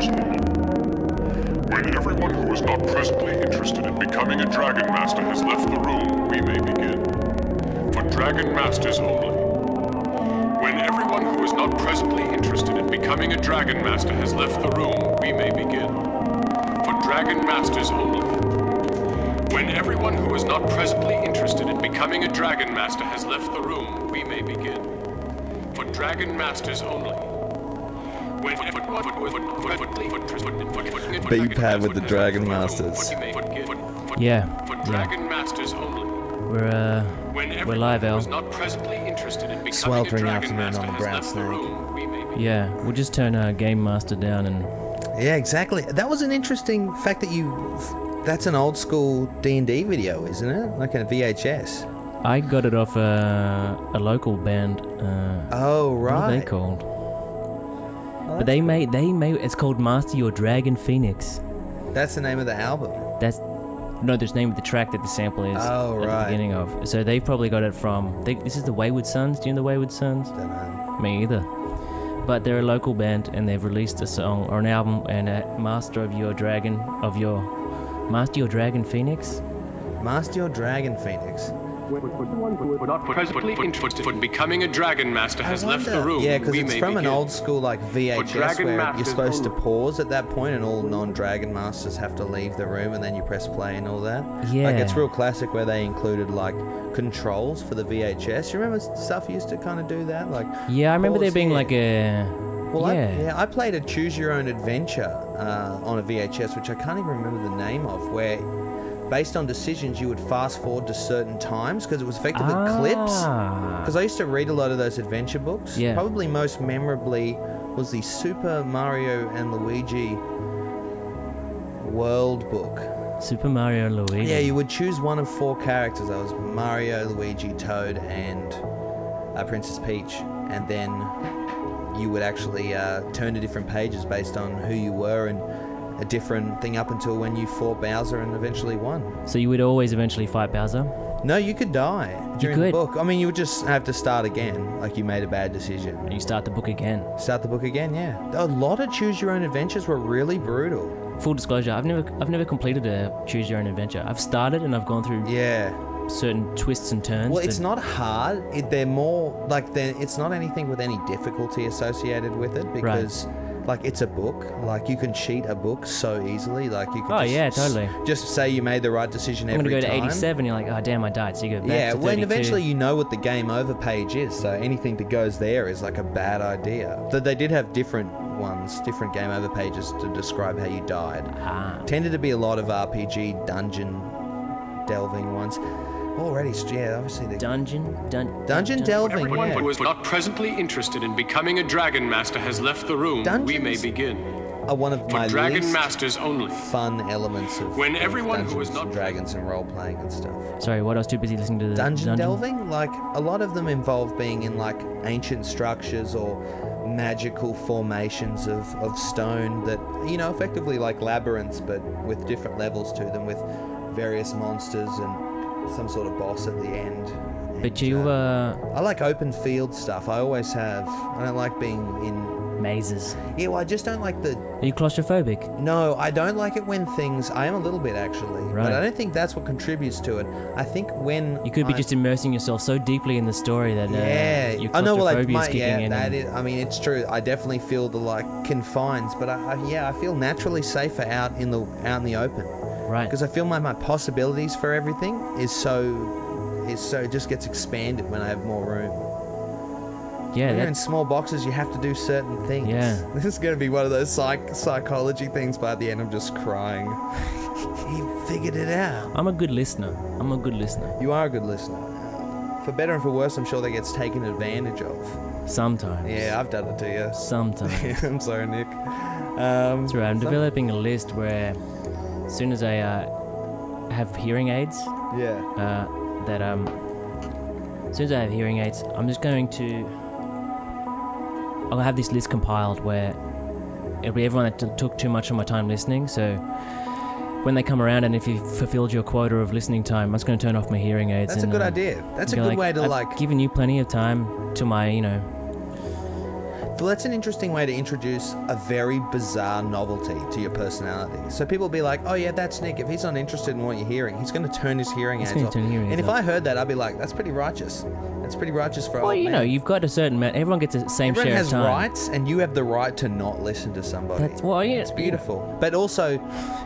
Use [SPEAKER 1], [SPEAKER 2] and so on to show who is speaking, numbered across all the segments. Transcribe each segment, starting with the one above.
[SPEAKER 1] Masters only. When everyone who is not presently interested in becoming a Dragon Master has left the room, we may begin. For Dragon Masters only. When everyone who is not presently interested in becoming a Dragon Master has left the room, we may begin. For Dragon Masters only. When everyone who is not presently interested in becoming a Dragon Master has left the room, we may begin. For Dragon Masters only.
[SPEAKER 2] B-pad with the Dragon Masters.
[SPEAKER 3] Yeah.
[SPEAKER 1] For Dragon Masters only.
[SPEAKER 3] We're live, Al.
[SPEAKER 2] Sweltering afternoon on the Brownsnake.
[SPEAKER 3] Yeah, we'll just turn our Game Master down and...
[SPEAKER 2] Yeah, exactly. That was an interesting fact that that's an old school D&D video, isn't it? Like a VHS.
[SPEAKER 3] I got it off a local band.
[SPEAKER 2] Oh, right.
[SPEAKER 3] What are they called? But they made it's called Master Your Dragon Phoenix.
[SPEAKER 2] That's the name of the album.
[SPEAKER 3] There's the name of the track that the sample is at the beginning of. So they probably got it from... this is the Wayward Sons. Do you know the Wayward Sons?
[SPEAKER 2] Don't know.
[SPEAKER 3] Me either. But they're a local band and they've released a song or an album and Master Your Dragon Phoenix.
[SPEAKER 2] Master Your Dragon Phoenix.
[SPEAKER 1] We're not presently interested in becoming a Dragon Master has left the room.
[SPEAKER 2] Yeah, because it's from an old school like VHS where you're supposed to pause at that point and all non-Dragon Masters have to leave the room and then you press play and all that.
[SPEAKER 3] Yeah.
[SPEAKER 2] Like it's real classic where they included like controls for the VHS. You remember stuff used to kind of do that? Like
[SPEAKER 3] yeah, I remember there being like a...
[SPEAKER 2] Well, I played a Choose Your Own Adventure on a VHS, which I can't even remember the name of, where based on decisions you would fast forward to certain times because it was effectively clips. Because I used to read a lot of those adventure books.
[SPEAKER 3] Yeah.
[SPEAKER 2] Probably most memorably was the Super Mario and Luigi World book.
[SPEAKER 3] Super Mario and Luigi.
[SPEAKER 2] Yeah, you would choose one of 4 characters. That was Mario, Luigi, Toad, and Princess Peach. And then you would actually turn to different pages based on who you were and a different thing up until when you fought Bowser and eventually won.
[SPEAKER 3] So you would always eventually fight Bowser?
[SPEAKER 2] No, you could die during the book. I mean, you would just have to start again, like you made a bad decision.
[SPEAKER 3] And you start the book again?
[SPEAKER 2] Start the book again, yeah. A lot of Choose Your Own Adventures were really brutal.
[SPEAKER 3] Full disclosure, I've never completed a Choose Your Own Adventure. I've started and I've gone through certain twists and turns.
[SPEAKER 2] Well, it's not hard. They're more like it's not anything with any difficulty associated with it because... Like, it's a book. Like, you can cheat a book so easily. Like, you can
[SPEAKER 3] totally.
[SPEAKER 2] Just say you made the right decision every time.
[SPEAKER 3] I'm going to go to 87, you're like, oh, damn, I died. So you go back to 32.
[SPEAKER 2] When eventually you know what the game over page is, so anything that goes there is like a bad idea. But they did have different ones, different game over pages to describe how you died. Tended to be a lot of RPG dungeon delving ones. Already, obviously the
[SPEAKER 3] dungeon
[SPEAKER 2] delving.
[SPEAKER 1] Everyone who is not presently interested in becoming a Dragon Master has left the room. We may begin.
[SPEAKER 2] One of my
[SPEAKER 1] Dragon Masters only.
[SPEAKER 2] Fun elements of
[SPEAKER 1] when everyone who is not
[SPEAKER 2] dragons and role playing and stuff.
[SPEAKER 3] Sorry, what? I was too busy listening to the
[SPEAKER 2] dungeon delving. Like a lot of them involve being in like ancient structures or magical formations of stone that effectively like labyrinths, but with different levels to them, with various monsters and some sort of boss at the end.
[SPEAKER 3] But I
[SPEAKER 2] like open field stuff. I always have. I don't like being in
[SPEAKER 3] mazes.
[SPEAKER 2] Yeah, well, I just don't like the...
[SPEAKER 3] Are you claustrophobic?
[SPEAKER 2] No, I don't like it when things... I am a little bit, actually.
[SPEAKER 3] Right.
[SPEAKER 2] But I don't think that's what contributes to it. I think when...
[SPEAKER 3] You could be just immersing yourself so deeply in the story that your claustrophobia is kicking in.
[SPEAKER 2] I mean, it's true. I definitely feel the, confines. But, I feel naturally safer out in the open.
[SPEAKER 3] Right.
[SPEAKER 2] Because I feel my possibilities for everything is it just gets expanded when I have more room.
[SPEAKER 3] Yeah,
[SPEAKER 2] when you're in small boxes, you have to do certain things.
[SPEAKER 3] Yeah.
[SPEAKER 2] This is going to be one of those psychology things, but at the end I'm just crying. He figured it out.
[SPEAKER 3] I'm a good listener.
[SPEAKER 2] You are a good listener. For better and for worse, I'm sure that gets taken advantage of.
[SPEAKER 3] Sometimes.
[SPEAKER 2] Yeah, I've done it to you.
[SPEAKER 3] Sometimes.
[SPEAKER 2] I'm sorry, Nick.
[SPEAKER 3] That's right. I'm developing a list where as soon as I have hearing aids, as soon as I have hearing aids, I'm just going to... I'll have this list compiled where it'll be everyone that took too much of my time listening, so when they come around and if you've fulfilled your quota of listening time, I'm just going to turn off my hearing aids.
[SPEAKER 2] That's a good idea. That's a good way to
[SPEAKER 3] I've given you plenty of time to my,
[SPEAKER 2] Well, that's an interesting way to introduce a very bizarre novelty to your personality. So people will be like, oh yeah, that's Nick. If he's not interested in what you're hearing, he's going to turn his hearing aids off. And if I heard that, I'd be like, that's pretty righteous. That's pretty righteous for
[SPEAKER 3] Well,
[SPEAKER 2] old
[SPEAKER 3] you
[SPEAKER 2] man.
[SPEAKER 3] know, you've got a certain amount. Everyone gets the same
[SPEAKER 2] Everyone
[SPEAKER 3] share
[SPEAKER 2] has
[SPEAKER 3] of time.
[SPEAKER 2] rights, and you have the right to not listen to somebody.
[SPEAKER 3] That's well, yeah,
[SPEAKER 2] It's beautiful. But also,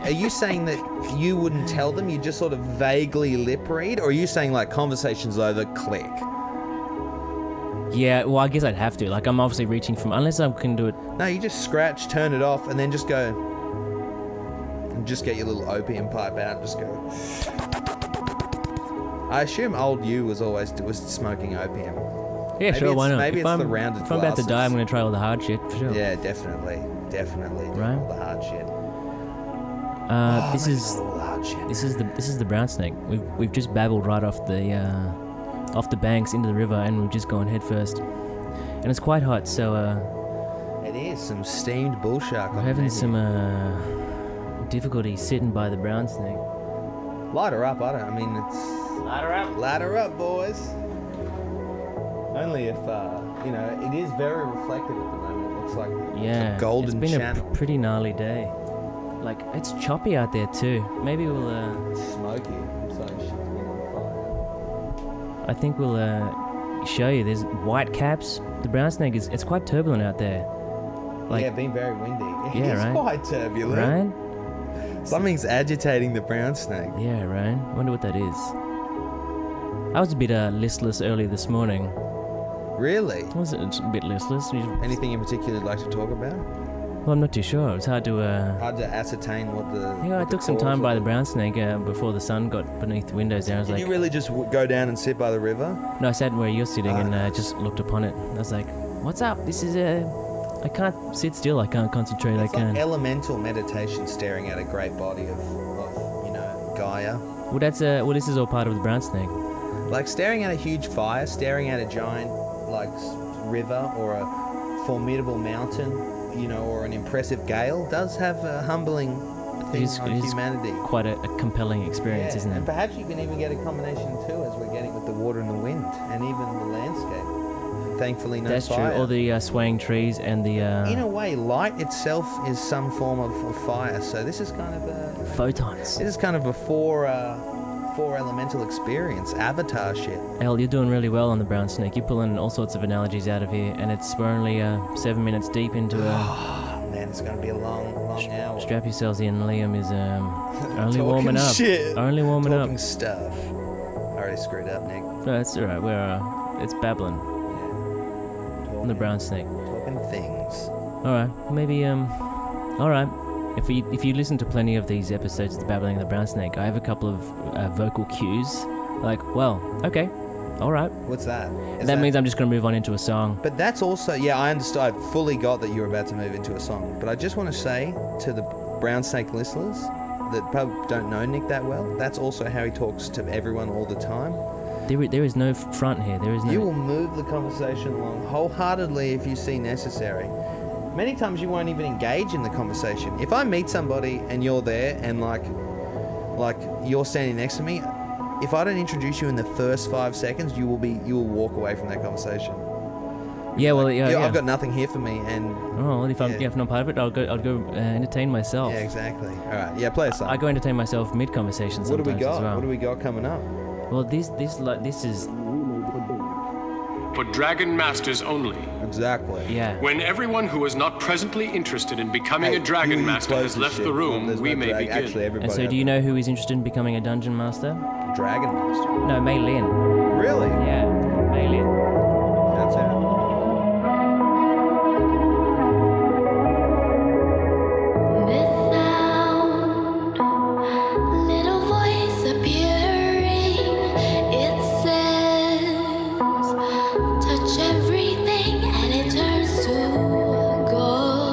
[SPEAKER 2] are you saying that you wouldn't tell them, you just sort of vaguely lip read? Or are you saying like conversations over, click?
[SPEAKER 3] Yeah, well, I guess I'd have to. Like, I'm obviously reaching from, unless I can do it.
[SPEAKER 2] No, you just scratch, turn it off, and then just go, and just get your little opium pipe out, just go. I assume old you was smoking opium.
[SPEAKER 3] Yeah,
[SPEAKER 2] Maybe
[SPEAKER 3] sure, why not?
[SPEAKER 2] Maybe
[SPEAKER 3] If
[SPEAKER 2] it's the rounded
[SPEAKER 3] If I'm about to
[SPEAKER 2] glasses.
[SPEAKER 3] die, I'm going to try all the hard shit, for sure.
[SPEAKER 2] Yeah, definitely.
[SPEAKER 3] Right.
[SPEAKER 2] All the hard shit.
[SPEAKER 3] This
[SPEAKER 2] maybe
[SPEAKER 3] is
[SPEAKER 2] not all the hard shit.
[SPEAKER 3] this is the Brownsnake. We've just babbled right off the banks into the river, and we've just gone head first. And it's quite hot, so
[SPEAKER 2] It is some steamed bull shark.
[SPEAKER 3] we're having some difficulty sitting by the Brownsnake.
[SPEAKER 2] Light her up, it's... Light her up, boys. Only if, it is very reflective at the moment. It looks like
[SPEAKER 3] Yeah,
[SPEAKER 2] a golden
[SPEAKER 3] it's been
[SPEAKER 2] channel.
[SPEAKER 3] a pretty gnarly day. Like, it's choppy out there too. Maybe we'll
[SPEAKER 2] Smoky. I'm sorry, shit's been on
[SPEAKER 3] I think we'll show you. There's white caps. The Brownsnake it's quite turbulent out there.
[SPEAKER 2] fire.
[SPEAKER 3] Like,
[SPEAKER 2] Yeah, been very windy.
[SPEAKER 3] Yeah,
[SPEAKER 2] It's
[SPEAKER 3] right.
[SPEAKER 2] quite turbulent.
[SPEAKER 3] right?
[SPEAKER 2] Something's agitating the brown snake.
[SPEAKER 3] Yeah, right. Wonder what that is. I was a bit listless early this morning.
[SPEAKER 2] Really?
[SPEAKER 3] I was a bit listless.
[SPEAKER 2] Anything in particular you'd like to talk about?
[SPEAKER 3] Well, I'm not too sure. It's hard to.
[SPEAKER 2] Hard to ascertain what the...
[SPEAKER 3] Yeah, I
[SPEAKER 2] what the
[SPEAKER 3] took some
[SPEAKER 2] cause
[SPEAKER 3] time
[SPEAKER 2] of
[SPEAKER 3] by
[SPEAKER 2] it.
[SPEAKER 3] the Brownsnake before the sun got beneath the windows there. I was
[SPEAKER 2] Did
[SPEAKER 3] like,
[SPEAKER 2] you really just go down and sit by the river?
[SPEAKER 3] no, I sat where you're sitting
[SPEAKER 2] Ah,
[SPEAKER 3] and
[SPEAKER 2] nice.
[SPEAKER 3] just looked upon it. I was like, what's up? This is I can't sit still. I can't concentrate.
[SPEAKER 2] It's
[SPEAKER 3] I can't.
[SPEAKER 2] like elemental meditation, staring at a great body of Gaia.
[SPEAKER 3] Well, this is all part of the Brownsnake.
[SPEAKER 2] Like staring at a huge fire, staring at a giant river or a formidable mountain, or an impressive gale does have a humbling thing on
[SPEAKER 3] it is
[SPEAKER 2] humanity.
[SPEAKER 3] Quite a compelling experience,
[SPEAKER 2] Yeah,
[SPEAKER 3] isn't
[SPEAKER 2] and
[SPEAKER 3] it?
[SPEAKER 2] perhaps you can even get a combination too, as we're getting with the water and the wind, and even the landscape. Thankfully, no
[SPEAKER 3] That's
[SPEAKER 2] fire.
[SPEAKER 3] true. All the swaying trees and the
[SPEAKER 2] In a way, light itself is some form of fire. So this is kind of a
[SPEAKER 3] photons.
[SPEAKER 2] four elemental experience, Avatar shit.
[SPEAKER 3] El, you're doing really well on the Brownsnake. You're pulling all sorts of analogies out of here, and we're only 7 minutes deep into a.
[SPEAKER 2] Oh man, it's gonna be a long hour.
[SPEAKER 3] Strap yourselves in. Liam is only
[SPEAKER 2] Talking
[SPEAKER 3] warming up.
[SPEAKER 2] shit.
[SPEAKER 3] Only warming
[SPEAKER 2] Talking
[SPEAKER 3] up.
[SPEAKER 2] stuff. I already screwed up, Nick.
[SPEAKER 3] No, that's alright. It's babbling
[SPEAKER 2] Yeah.
[SPEAKER 3] on the Brownsnake.
[SPEAKER 2] Talking things.
[SPEAKER 3] All right, maybe all right. If you listen to plenty of these episodes of the Babbling of the Brownsnake, I have a couple of vocal cues. Like, well, okay, all right.
[SPEAKER 2] What's that? Is
[SPEAKER 3] That means I'm just gonna move on into a song.
[SPEAKER 2] But that's also, yeah, I understood. I fully got that you were about to move into a song. But I just want to say to the Brownsnake listeners that probably don't know Nick that well, that's also how he talks to everyone all the time.
[SPEAKER 3] There is no front here. There is no.
[SPEAKER 2] You will move the conversation along wholeheartedly if you see necessary. Many times you won't even engage in the conversation. If I meet somebody and you're there and like you're standing next to me, if I don't introduce you in the first 5 seconds, you will walk away from that conversation.
[SPEAKER 3] Yeah, well, yeah.
[SPEAKER 2] I've got nothing here for me, and
[SPEAKER 3] Oh, well, if I'm
[SPEAKER 2] yeah.
[SPEAKER 3] not part of it, I'll go entertain myself.
[SPEAKER 2] yeah, exactly. All right, yeah, play a song.
[SPEAKER 3] I go entertain myself mid conversation
[SPEAKER 2] What do
[SPEAKER 3] sometimes
[SPEAKER 2] we got?
[SPEAKER 3] as well.
[SPEAKER 2] What do we got coming up?
[SPEAKER 3] Well, this is
[SPEAKER 1] For Dragon Masters only.
[SPEAKER 2] Exactly.
[SPEAKER 3] yeah.
[SPEAKER 1] When everyone who is not presently interested in becoming
[SPEAKER 2] Hey,
[SPEAKER 1] a Dragon
[SPEAKER 2] you
[SPEAKER 1] Master
[SPEAKER 2] close
[SPEAKER 1] has
[SPEAKER 2] the
[SPEAKER 1] left
[SPEAKER 2] shit.
[SPEAKER 1] the room,
[SPEAKER 2] There's
[SPEAKER 1] we
[SPEAKER 2] no
[SPEAKER 1] may
[SPEAKER 2] drag.
[SPEAKER 1] begin.
[SPEAKER 2] Actually, everybody.
[SPEAKER 3] And so, do you know who is interested in becoming a dungeon master?
[SPEAKER 2] Dragon Master?
[SPEAKER 3] No, Mei Lin.
[SPEAKER 2] Really?
[SPEAKER 3] Yeah, Mei Lin.
[SPEAKER 2] That's it.
[SPEAKER 4] This sound, little voice appearing, it says, touch everything and it turns to gold.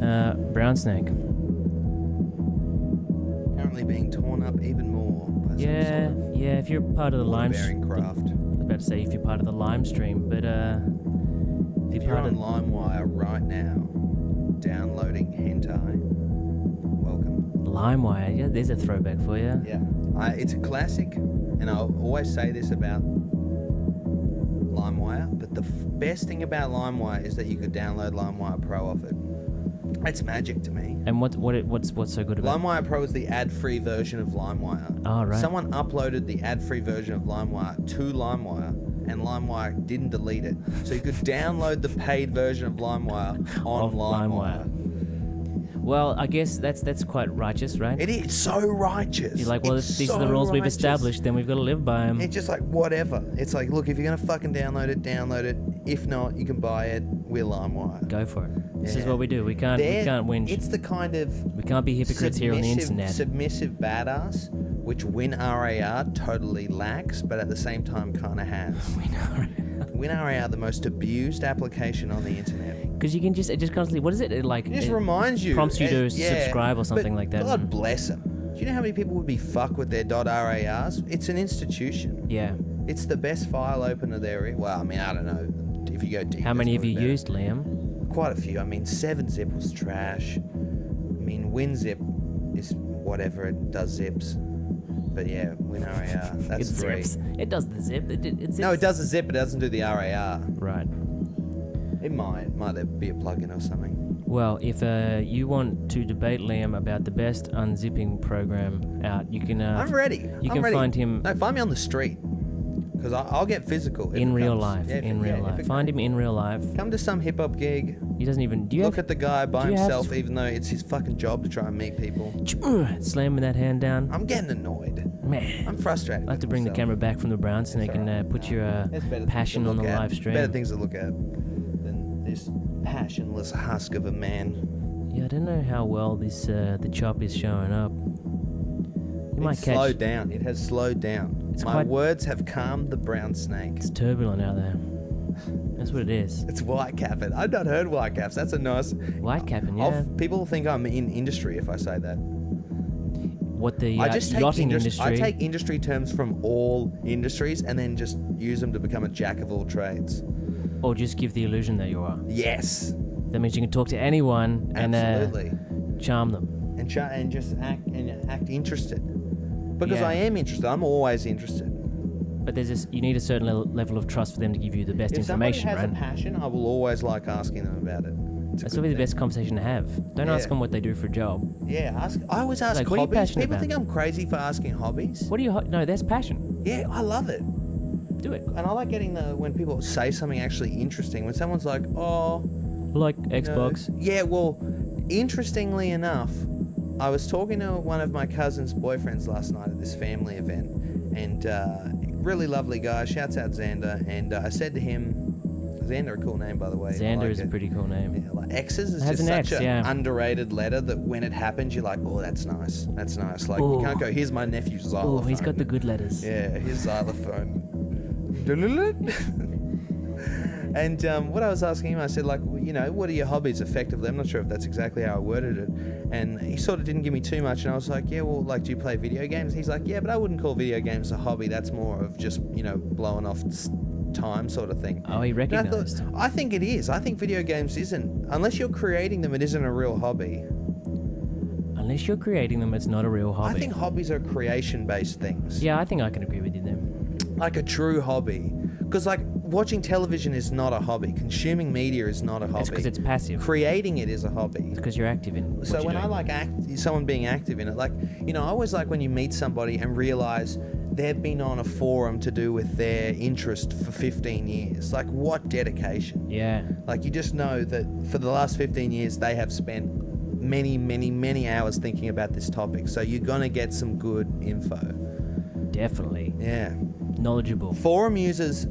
[SPEAKER 3] Brownsnake.
[SPEAKER 2] Currently being torn up even more by
[SPEAKER 3] Yeah,
[SPEAKER 2] some sort
[SPEAKER 3] yeah. If you're part of the
[SPEAKER 2] of
[SPEAKER 3] lime,
[SPEAKER 2] bearing craft.
[SPEAKER 3] I was about to say if you're part of the lime stream, but
[SPEAKER 2] If you're on LimeWire right now, downloading hentai, welcome.
[SPEAKER 3] LimeWire, yeah, there's a throwback for you.
[SPEAKER 2] Yeah, it's a classic, and I'll always say this about LimeWire, but the best thing about LimeWire is that you could download LimeWire Pro off it. It's magic to me.
[SPEAKER 3] And what's so good about it?
[SPEAKER 2] LimeWire Pro is the ad-free version of LimeWire.
[SPEAKER 3] Oh, right.
[SPEAKER 2] Someone uploaded the ad-free version of LimeWire to LimeWire, and LimeWire didn't delete it. So you could download the paid version of LimeWire on
[SPEAKER 3] Of LimeWire. Well, I guess that's quite righteous, right?
[SPEAKER 2] It is so righteous.
[SPEAKER 3] You're like, well,
[SPEAKER 2] It's
[SPEAKER 3] these are
[SPEAKER 2] so
[SPEAKER 3] the rules we've
[SPEAKER 2] righteous.
[SPEAKER 3] established, then we've got to live by them.
[SPEAKER 2] It's just like, whatever. It's like, look, if you're going to fucking download it. If not, you can buy it. We're LimeWire.
[SPEAKER 3] Go for it. This is
[SPEAKER 2] Yeah.
[SPEAKER 3] what we do. We can't whinge.
[SPEAKER 2] It's the kind of
[SPEAKER 3] We can't be hypocrites here on the internet.
[SPEAKER 2] submissive badass, which WinRAR totally lacks, but at the same time kind of has. WinRAR, the most abused application on the internet.
[SPEAKER 3] Because you can it just constantly, what is it? It
[SPEAKER 2] It just reminds you.
[SPEAKER 3] prompts you to
[SPEAKER 2] yeah,
[SPEAKER 3] subscribe or something
[SPEAKER 2] but
[SPEAKER 3] like that.
[SPEAKER 2] God bless them. Do you know how many people would be fucked with their .RARs? It's an institution.
[SPEAKER 3] Yeah.
[SPEAKER 2] It's the best file opener there is. Well, I mean, I don't know. If you go deep.
[SPEAKER 3] How many have you
[SPEAKER 2] better.
[SPEAKER 3] used, Liam?
[SPEAKER 2] Quite a few. I mean, 7-zip was trash. I mean, WinZip is whatever, it does zips. But yeah, WinRAR, that's
[SPEAKER 3] It
[SPEAKER 2] free.
[SPEAKER 3] zips. It does the zip. It zips.
[SPEAKER 2] No, it does the zip, but it doesn't do the RAR.
[SPEAKER 3] Right.
[SPEAKER 2] It might there be a plugin or something.
[SPEAKER 3] Well, if you want to debate Liam about the best unzipping program out, you can.
[SPEAKER 2] I'm ready.
[SPEAKER 3] You
[SPEAKER 2] I'm
[SPEAKER 3] can
[SPEAKER 2] ready.
[SPEAKER 3] find him
[SPEAKER 2] No, find me on the street. Because I'll get physical. if
[SPEAKER 3] in
[SPEAKER 2] it
[SPEAKER 3] real
[SPEAKER 2] comes.
[SPEAKER 3] life.
[SPEAKER 2] Yeah, if
[SPEAKER 3] in
[SPEAKER 2] it-
[SPEAKER 3] real
[SPEAKER 2] yeah, if
[SPEAKER 3] life.
[SPEAKER 2] it
[SPEAKER 3] Find
[SPEAKER 2] comes.
[SPEAKER 3] him in real life.
[SPEAKER 2] Come to some hip hop gig.
[SPEAKER 3] He doesn't even. Do you
[SPEAKER 2] Look at the guy by
[SPEAKER 3] do you have-
[SPEAKER 2] himself, even though it's his fucking job to try and meet people.
[SPEAKER 3] slamming that hand down?
[SPEAKER 2] I'm getting annoyed.
[SPEAKER 3] Man.
[SPEAKER 2] I'm frustrated.
[SPEAKER 3] I have to
[SPEAKER 2] with
[SPEAKER 3] bring the
[SPEAKER 2] myself.
[SPEAKER 3] camera back from the Brownsnake and put your
[SPEAKER 2] There's better
[SPEAKER 3] passion
[SPEAKER 2] things to
[SPEAKER 3] on the
[SPEAKER 2] look at.
[SPEAKER 3] live stream.
[SPEAKER 2] Better things to look at than this passionless husk of a man.
[SPEAKER 3] Yeah, I don't know how well this the chop is showing up. You might
[SPEAKER 2] It's
[SPEAKER 3] catch.
[SPEAKER 2] slowed down. It has slowed down.
[SPEAKER 3] It's
[SPEAKER 2] My
[SPEAKER 3] quite-
[SPEAKER 2] words have calmed the brown snake.
[SPEAKER 3] It's turbulent out there. That's what it is.
[SPEAKER 2] It's white capping. I've not heard white caps. That's a nice.
[SPEAKER 3] White capping, yeah.
[SPEAKER 2] People think I'm in industry if I say that.
[SPEAKER 3] What the
[SPEAKER 2] I just take
[SPEAKER 3] yachting industry.
[SPEAKER 2] I take industry terms from all industries and then just use them to become a jack of all trades.
[SPEAKER 3] Or just give the illusion that you are.
[SPEAKER 2] Yes,
[SPEAKER 3] That means you can talk to anyone and
[SPEAKER 2] absolutely.
[SPEAKER 3] charm them.
[SPEAKER 2] And just act interested. Because
[SPEAKER 3] Yeah.
[SPEAKER 2] I am interested. I'm always interested.
[SPEAKER 3] But there's this, you need a certain level of trust for them to give you the best
[SPEAKER 2] If somebody
[SPEAKER 3] information,
[SPEAKER 2] has
[SPEAKER 3] right?
[SPEAKER 2] a passion, I will always like asking them about it. It's a
[SPEAKER 3] That's
[SPEAKER 2] good
[SPEAKER 3] probably the
[SPEAKER 2] thing.
[SPEAKER 3] best conversation to have. Don't ask
[SPEAKER 2] Yeah.
[SPEAKER 3] them what they do for a job.
[SPEAKER 2] Yeah, I always ask
[SPEAKER 3] Like, what are you
[SPEAKER 2] hobbies.
[SPEAKER 3] passionate
[SPEAKER 2] People
[SPEAKER 3] about?
[SPEAKER 2] think I'm crazy for asking hobbies.
[SPEAKER 3] What do you? No, that's passion.
[SPEAKER 2] Yeah, I love it.
[SPEAKER 3] Do it.
[SPEAKER 2] And I like getting when people say something actually interesting. When someone's like, oh,
[SPEAKER 3] Like
[SPEAKER 2] you know,
[SPEAKER 3] Xbox.
[SPEAKER 2] yeah, well, interestingly enough, I was talking to one of my cousin's boyfriends last night at this family event, and really lovely guy. Shouts out Xander. And I said to him, Xander, a cool name by the way.
[SPEAKER 3] Xander
[SPEAKER 2] like
[SPEAKER 3] is a pretty cool name.
[SPEAKER 2] Yeah, like X's is
[SPEAKER 3] It has
[SPEAKER 2] just
[SPEAKER 3] an
[SPEAKER 2] such
[SPEAKER 3] X,
[SPEAKER 2] an
[SPEAKER 3] yeah.
[SPEAKER 2] underrated letter that when it happens, you're like, oh, that's nice. That's nice. Like,
[SPEAKER 3] Ooh.
[SPEAKER 2] you can't go, here's my nephew's xylophone.
[SPEAKER 3] Oh, he's got the good letters.
[SPEAKER 2] Yeah, his xylophone. And what I was asking him, I said, like, you know, what are your hobbies effectively? I'm not sure if that's exactly how I worded it. And he sort of didn't give me too much. And I was like, yeah, well, like, do you play video games? He's like, yeah, but I wouldn't call video games a hobby. That's more of just, you know, blowing off time sort of thing.
[SPEAKER 3] Oh, he
[SPEAKER 2] And I
[SPEAKER 3] recognised.
[SPEAKER 2] thought, I think it is. I think video games isn't. Unless you're creating them, it isn't a real hobby.
[SPEAKER 3] Unless you're creating them, it's not a real hobby.
[SPEAKER 2] I think hobbies are creation-based things.
[SPEAKER 3] Yeah, I think I can agree with you there.
[SPEAKER 2] Like a true hobby. Because, like, watching television is not a hobby. Consuming media is not a hobby.
[SPEAKER 3] It's because it's passive.
[SPEAKER 2] Creating it is a hobby.
[SPEAKER 3] It's because you're active in what
[SPEAKER 2] So
[SPEAKER 3] you're
[SPEAKER 2] when I
[SPEAKER 3] doing.
[SPEAKER 2] like someone being active in it, like, you know, I always like when you meet somebody and realize they've been on a forum to do with their interest for 15 years. Like, what dedication.
[SPEAKER 3] Yeah.
[SPEAKER 2] Like, you just know that for the last 15 years, they have spent many, many, many hours thinking about this topic. So you're going to get some good info.
[SPEAKER 3] Definitely.
[SPEAKER 2] Yeah.
[SPEAKER 3] Knowledgeable.
[SPEAKER 2] Forum users,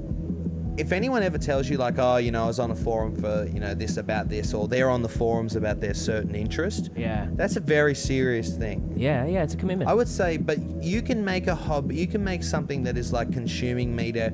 [SPEAKER 2] if anyone ever tells you, like, oh, you know, I was on a forum for, you know, this about this, or they're on the forums about their certain interest,
[SPEAKER 3] Yeah.
[SPEAKER 2] that's a very serious thing.
[SPEAKER 3] Yeah, it's a commitment.
[SPEAKER 2] I would say, but you can make a hobby, you can make something that is like consuming media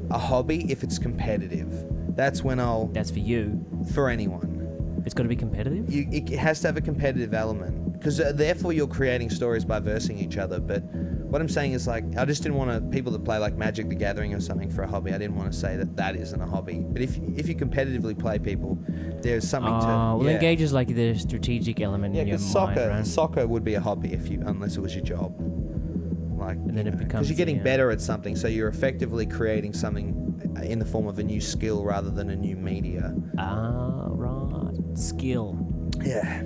[SPEAKER 2] a hobby if it's competitive. That's when
[SPEAKER 3] That's for you.
[SPEAKER 2] for anyone.
[SPEAKER 3] It's got to be competitive?
[SPEAKER 2] It has to have a competitive element, because therefore you're creating stories by versing each other. But what I'm saying is, like, I just didn't want people to play like Magic the Gathering or something for a hobby. I didn't want to say that isn't a hobby. But if you competitively play people, there's something to...
[SPEAKER 3] Well, engage is like the strategic element in your mind, right?
[SPEAKER 2] Soccer would be a hobby unless it was your job. Like,
[SPEAKER 3] and then it becomes...
[SPEAKER 2] Because you're getting better at something, so you're effectively creating something in the form of a new skill rather than a new media.
[SPEAKER 3] Right. Skill.
[SPEAKER 2] Yeah.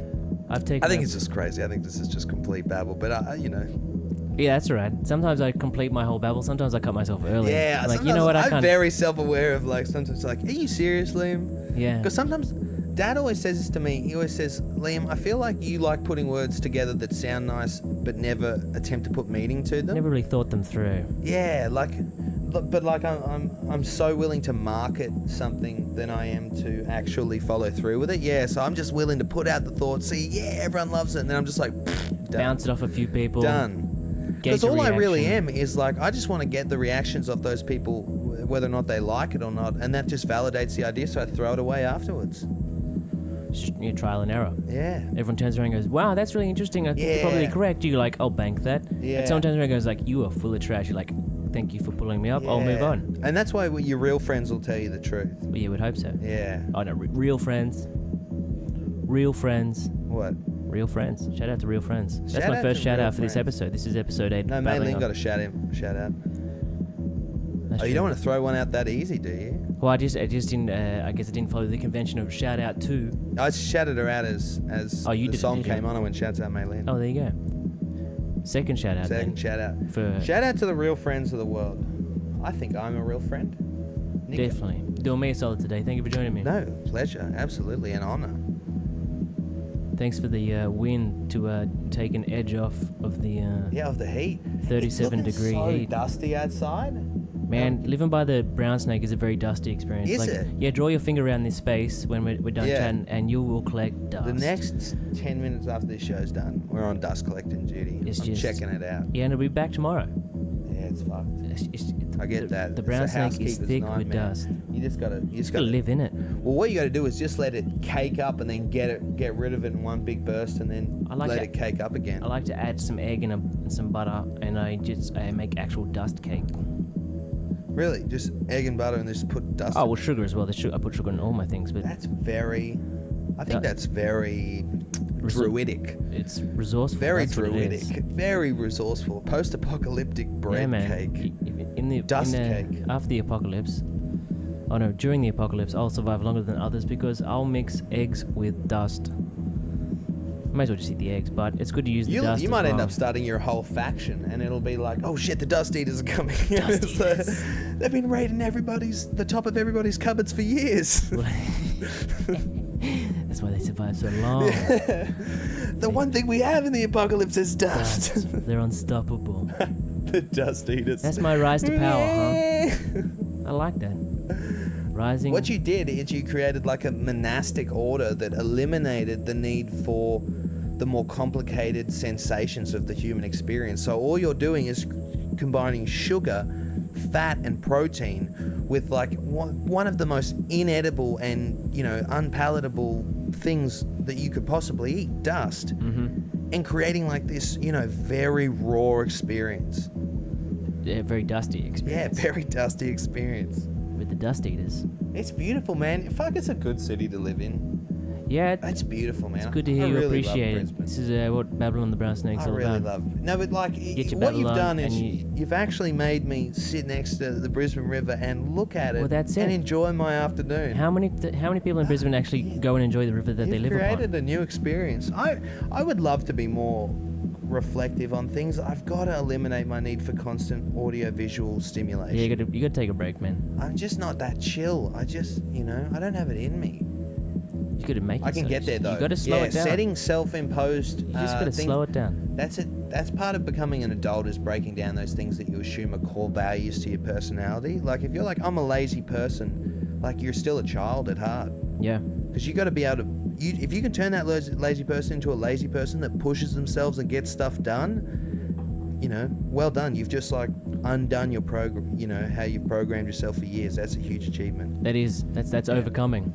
[SPEAKER 3] I think
[SPEAKER 2] it's just crazy. I think this is just complete babble, but
[SPEAKER 3] Yeah, that's all right. Sometimes I complete my whole babble. Sometimes I cut myself early.
[SPEAKER 2] Yeah.
[SPEAKER 3] Like, you know what?
[SPEAKER 2] I'm very self-aware of, like, sometimes like, are you serious, Liam?
[SPEAKER 3] Yeah.
[SPEAKER 2] Because sometimes Dad always says this to me. He always says, Liam, I feel like you like putting words together that sound nice but never attempt to put meaning to them.
[SPEAKER 3] Never really thought them through.
[SPEAKER 2] Yeah, but I'm so willing to market something than I am to actually follow through with it. Yeah, so I'm just willing to put out the thought, see, yeah, everyone loves it, and then I'm just like, done.
[SPEAKER 3] Bounce it off a few people.
[SPEAKER 2] Done. Because all I really am is, like, I just want to get the reactions of those people, whether or not they like it or not, and that just validates the idea, so I throw it away afterwards.
[SPEAKER 3] It's just your trial and error.
[SPEAKER 2] Yeah.
[SPEAKER 3] Everyone turns around and goes, wow, that's really interesting. I think you're probably correct. You're like, I'll bank that.
[SPEAKER 2] Yeah.
[SPEAKER 3] And someone turns around and goes, like, you are full of trash. You're like, thank you for pulling me up. I'll move on.
[SPEAKER 2] And that's why your real friends will tell you the truth.
[SPEAKER 3] Well, you would hope so.
[SPEAKER 2] Yeah.
[SPEAKER 3] Oh, no, real friends. Real friends.
[SPEAKER 2] What?
[SPEAKER 3] Real friends. Shout out to real friends. That's my first shout out for this episode. This is episode 8.
[SPEAKER 2] No, mainly got to shout out.
[SPEAKER 3] That's
[SPEAKER 2] You don't want to throw one out that easy, do you?
[SPEAKER 3] Well, I just didn't. I guess I didn't follow the convention of shout out to.
[SPEAKER 2] I shouted her out as the song came on. I went, shouts out Maylin.
[SPEAKER 3] Oh, there you go. Second shout out.
[SPEAKER 2] Shout out. Shout out to the real friends of the world. I think I'm a real friend. Nico.
[SPEAKER 3] Definitely. Doing me a solid today. Thank you for joining me.
[SPEAKER 2] No, pleasure. Absolutely, an honor.
[SPEAKER 3] Thanks for the win to take an edge off of the
[SPEAKER 2] of the heat.
[SPEAKER 3] 37-degree
[SPEAKER 2] so
[SPEAKER 3] heat.
[SPEAKER 2] Dusty outside.
[SPEAKER 3] Man, living by the Brownsnake is a very dusty experience.
[SPEAKER 2] Is it?
[SPEAKER 3] Yeah, draw your finger around this space when we're done chatting, and you will collect dust.
[SPEAKER 2] The next 10 minutes after this show's done, we're on dust collecting duty. I'm checking it out.
[SPEAKER 3] Yeah, and it'll be back tomorrow.
[SPEAKER 2] Yeah, it's fucked. I get that.
[SPEAKER 3] The Brownsnake is thick with dust.
[SPEAKER 2] You just gotta
[SPEAKER 3] live in it.
[SPEAKER 2] Well, what you gotta do is just let it cake up, and then get rid of it in one big burst, and then let it cake up again.
[SPEAKER 3] I like to add some egg and some butter, and I make actual dust cake.
[SPEAKER 2] Really? Just egg and butter and just put dust?
[SPEAKER 3] Oh, well, sugar as well. I put sugar in all my things, but...
[SPEAKER 2] That's very... I think that's very druidic.
[SPEAKER 3] It's resourceful.
[SPEAKER 2] Very druidic. Very resourceful. Post-apocalyptic bread cake. Dust cake.
[SPEAKER 3] After the apocalypse... Oh no, during the apocalypse, I'll survive longer than others because I'll mix eggs with dust. Might as well just eat the eggs, but it's good to use the dust.
[SPEAKER 2] You might end up starting your whole faction, and it'll be like, oh shit, the Dust Eaters are coming.
[SPEAKER 3] Dust Eaters.
[SPEAKER 2] They've been raiding the top of everybody's cupboards for years.
[SPEAKER 3] That's why they survive so long.
[SPEAKER 2] The one thing we have in the apocalypse is dust.
[SPEAKER 3] They're unstoppable.
[SPEAKER 2] The Dust Eaters.
[SPEAKER 3] That's my rise to power, huh? I like that. Rising.
[SPEAKER 2] What you did is you created like a monastic order that eliminated the need for the more complicated sensations of the human experience. So all you're doing is combining sugar, fat, and protein with like one of the most inedible and, unpalatable things that you could possibly eat, dust, and creating like this, very raw experience.
[SPEAKER 3] Yeah, very dusty experience.
[SPEAKER 2] Yeah, very dusty experience.
[SPEAKER 3] With the Dust Eaters.
[SPEAKER 2] It's beautiful, man. Fuck, it's a good city to live in.
[SPEAKER 3] Yeah,
[SPEAKER 2] it's beautiful, man.
[SPEAKER 3] It's good to hear you appreciate it. This is what Babylon the Brownsnake's all about.
[SPEAKER 2] I really love it. No, but like, what you've done is you've actually made me sit next to the Brisbane River and look at it, and enjoy my afternoon.
[SPEAKER 3] How many people in Brisbane actually go and enjoy the river that they live upon?
[SPEAKER 2] You've created a new experience. I would love to be more reflective on things. I've got to eliminate my need for constant audio-visual stimulation.
[SPEAKER 3] Yeah, you got to take a break, man.
[SPEAKER 2] I'm just not that chill. I just, I don't have it in me.
[SPEAKER 3] You got to make it.
[SPEAKER 2] I can get there though.
[SPEAKER 3] You got to slow it down.
[SPEAKER 2] Setting self-imposed.
[SPEAKER 3] You just got to slow it down.
[SPEAKER 2] That's it. That's part of becoming an adult, is breaking down those things that you assume are core values to your personality. Like if you're like, I'm a lazy person, like you're still a child at heart.
[SPEAKER 3] Yeah.
[SPEAKER 2] Because you got to be able to. If you can turn that lazy person into a lazy person that pushes themselves and gets stuff done, well done. You've just like undone your program. How you've programmed yourself for years. That's a huge achievement.
[SPEAKER 3] That's overcoming.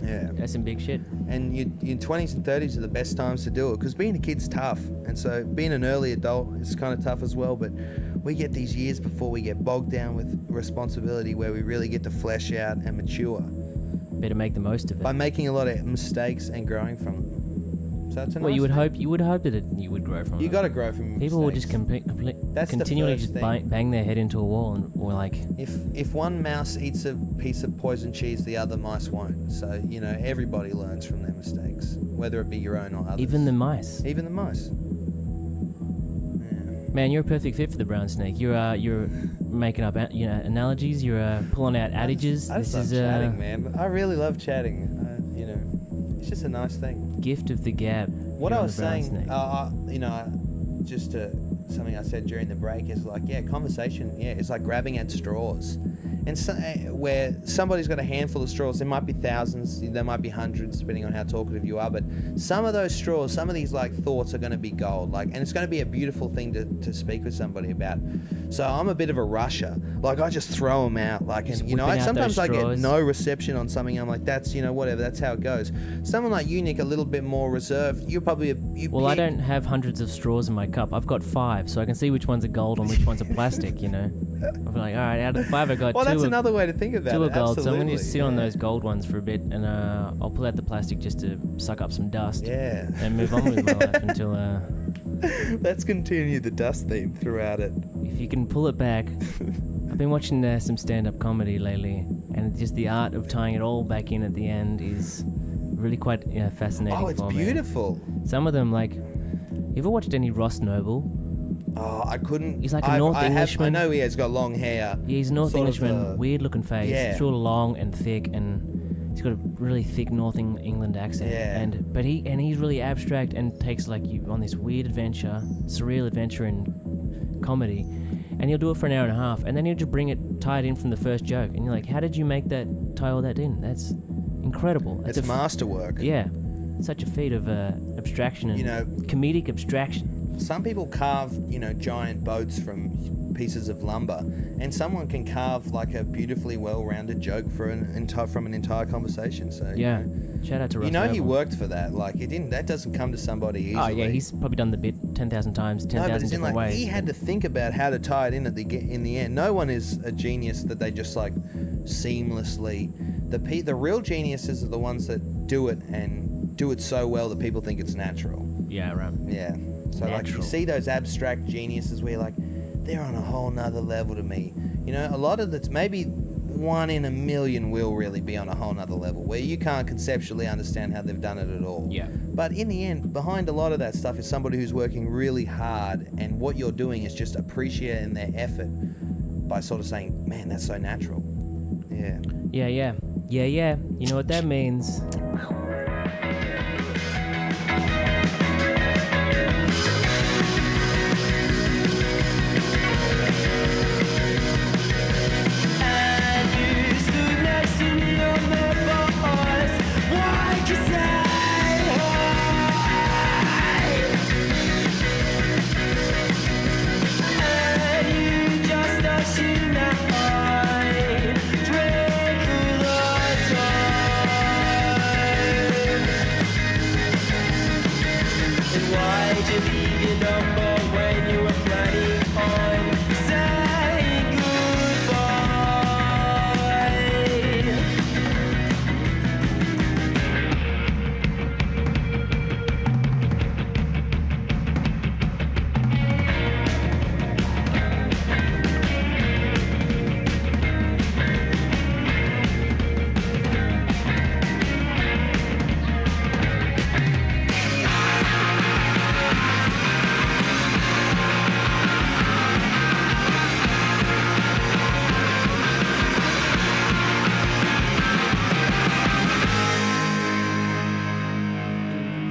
[SPEAKER 2] Yeah.
[SPEAKER 3] That's some big shit.
[SPEAKER 2] And your 20s and 30s are the best times to do it, because being a kid's tough, and so being an early adult is kind of tough as well. But we get these years before we get bogged down with responsibility, where we really get to flesh out and mature
[SPEAKER 3] Better make the most of it.
[SPEAKER 2] by making a lot of mistakes and growing from them. So it's a
[SPEAKER 3] Well,
[SPEAKER 2] nice
[SPEAKER 3] you would
[SPEAKER 2] thing.
[SPEAKER 3] hope that you would grow from it.
[SPEAKER 2] You got to grow from your
[SPEAKER 3] People will just
[SPEAKER 2] mistakes. That's the
[SPEAKER 3] continually
[SPEAKER 2] first
[SPEAKER 3] just
[SPEAKER 2] thing.
[SPEAKER 3] bang their head into a wall, and or like
[SPEAKER 2] If one mouse eats a piece of poison cheese, the other mice won't. So, you know, everybody learns from their mistakes, whether it be your own or others.
[SPEAKER 3] even the mice.
[SPEAKER 2] Even the mice.
[SPEAKER 3] Man, you're a perfect fit for the brown snake. You're making up analogies. You're pulling out adages.
[SPEAKER 2] I just love chatting, man. I really love chatting. You know, it's just a nice thing.
[SPEAKER 3] Gift of the gab.
[SPEAKER 2] What
[SPEAKER 3] You're
[SPEAKER 2] I
[SPEAKER 3] on
[SPEAKER 2] was
[SPEAKER 3] the brown
[SPEAKER 2] saying,
[SPEAKER 3] snake.
[SPEAKER 2] you know, just something I said during the break is like, yeah, conversation, yeah, it's like grabbing at straws. And so, where somebody's got a handful of straws, there might be thousands, there might be hundreds, depending on how talkative you are, but some of those straws, some of these like thoughts are going to be gold, like, and it's going to be a beautiful thing to speak with somebody about. So I'm a bit of a rusher, like I just throw them out, like, and you know,
[SPEAKER 3] whipping out
[SPEAKER 2] sometimes
[SPEAKER 3] those
[SPEAKER 2] I get
[SPEAKER 3] straws.
[SPEAKER 2] no reception on something. I'm like, that's, you know, whatever, that's how it goes. Someone like you, Nick, a little bit more reserved. You're probably
[SPEAKER 3] Well, I don't have hundreds of straws in my cup. I've got 5, so I can see which ones are gold and which ones are plastic, you know? I'm like, all right, out of the 5 I got
[SPEAKER 2] Well,
[SPEAKER 3] 2
[SPEAKER 2] that's
[SPEAKER 3] are,
[SPEAKER 2] another way to think about
[SPEAKER 3] 2
[SPEAKER 2] it.
[SPEAKER 3] are gold, so I'm going to
[SPEAKER 2] Absolutely,
[SPEAKER 3] just sit on
[SPEAKER 2] yeah.
[SPEAKER 3] those gold ones for a bit, and I'll pull out the plastic just to suck up some dust
[SPEAKER 2] Yeah.
[SPEAKER 3] and move on with my life until,
[SPEAKER 2] Let's continue the dust theme throughout it.
[SPEAKER 3] if you can pull it back. I've been watching some stand-up comedy lately, and just the art of tying it all back in at the end is really quite fascinating
[SPEAKER 2] Oh, it's
[SPEAKER 3] for me.
[SPEAKER 2] beautiful.
[SPEAKER 3] Some of them, like, you ever watched any Ross Noble?
[SPEAKER 2] Oh, I couldn't.
[SPEAKER 3] He's like a North
[SPEAKER 2] I
[SPEAKER 3] Englishman.
[SPEAKER 2] I know he has got long hair.
[SPEAKER 3] Yeah, he's a North
[SPEAKER 2] Sort of,
[SPEAKER 3] Englishman, weird looking face.
[SPEAKER 2] yeah.
[SPEAKER 3] It's real long and thick, and he's got a really thick North England accent.
[SPEAKER 2] Yeah.
[SPEAKER 3] But he's really abstract and takes like you on this weird adventure, surreal adventure in comedy, and he'll do it for an hour and a half, and then he'll just tie it in from the first joke, and you're like, how did you make that, tie all that in? That's incredible.
[SPEAKER 2] It's masterwork.
[SPEAKER 3] Yeah, such a feat of abstraction and
[SPEAKER 2] You know-
[SPEAKER 3] comedic abstraction.
[SPEAKER 2] Some people carve, you know, giant boats from pieces of lumber, and someone can carve like a beautifully well-rounded joke for from an entire conversation. So
[SPEAKER 3] Yeah,
[SPEAKER 2] you know,
[SPEAKER 3] shout out to Ross
[SPEAKER 2] you know he
[SPEAKER 3] Noble.
[SPEAKER 2] worked for that. Like it didn't. That doesn't come to somebody easily.
[SPEAKER 3] Oh yeah, he's probably done the bit 10,000 times,
[SPEAKER 2] No,
[SPEAKER 3] 10,000
[SPEAKER 2] but it's in
[SPEAKER 3] different
[SPEAKER 2] like
[SPEAKER 3] ways.
[SPEAKER 2] he had to think about how to tie it in in the end. No one is a genius that they just like seamlessly. The real geniuses are the ones that do it and do it so well that people think it's natural.
[SPEAKER 3] Yeah, right.
[SPEAKER 2] Yeah. So like you
[SPEAKER 3] Natural.
[SPEAKER 2] see those abstract geniuses where you're like, they're on a whole nother level to me. You know, a lot of that's maybe 1 in a million will really be on a whole nother level where you can't conceptually understand how they've done it at all.
[SPEAKER 3] Yeah.
[SPEAKER 2] But in the end, behind a lot of that stuff is somebody who's working really hard, and what you're doing is just appreciating their effort by sort of saying, man, that's so natural. Yeah.
[SPEAKER 3] Yeah. You know what that means?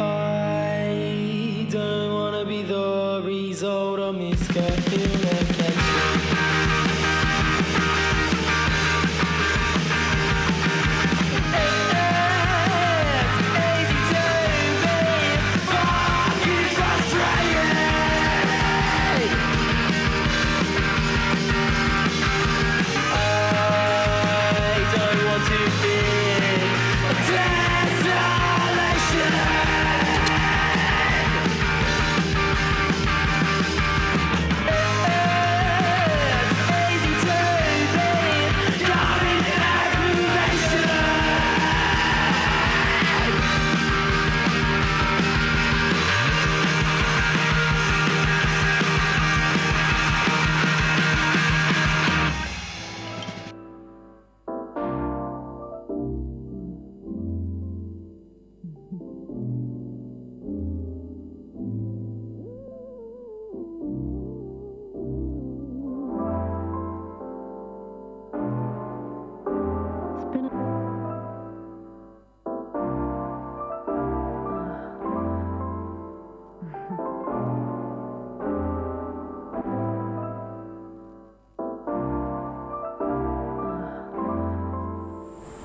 [SPEAKER 5] I don't wanna be the result of miscalculation. I don't want to be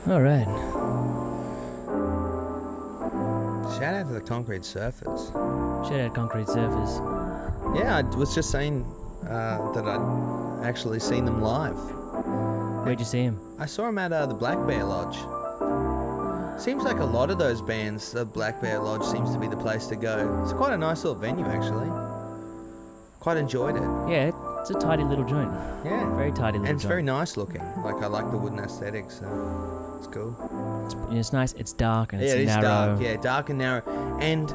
[SPEAKER 3] All right.
[SPEAKER 2] Shout out to the Concrete Surfers.
[SPEAKER 3] Shout out Concrete Surfers.
[SPEAKER 2] Yeah, I was just saying that I'd actually seen them live.
[SPEAKER 3] Where'd you see him?
[SPEAKER 2] I saw them at the Black Bear Lodge. Seems like a lot of those bands, the Black Bear Lodge seems to be the place to go. It's quite a nice little venue, actually. Quite enjoyed it.
[SPEAKER 3] Yeah, it's a tidy little joint.
[SPEAKER 2] Yeah.
[SPEAKER 3] Very tidy little
[SPEAKER 2] And it's
[SPEAKER 3] joint.
[SPEAKER 2] very nice looking. Like, I like the wooden aesthetic, so it's cool.
[SPEAKER 3] It's nice. It's dark and it's
[SPEAKER 2] Yeah, it is
[SPEAKER 3] narrow.
[SPEAKER 2] dark. Yeah, dark and narrow. And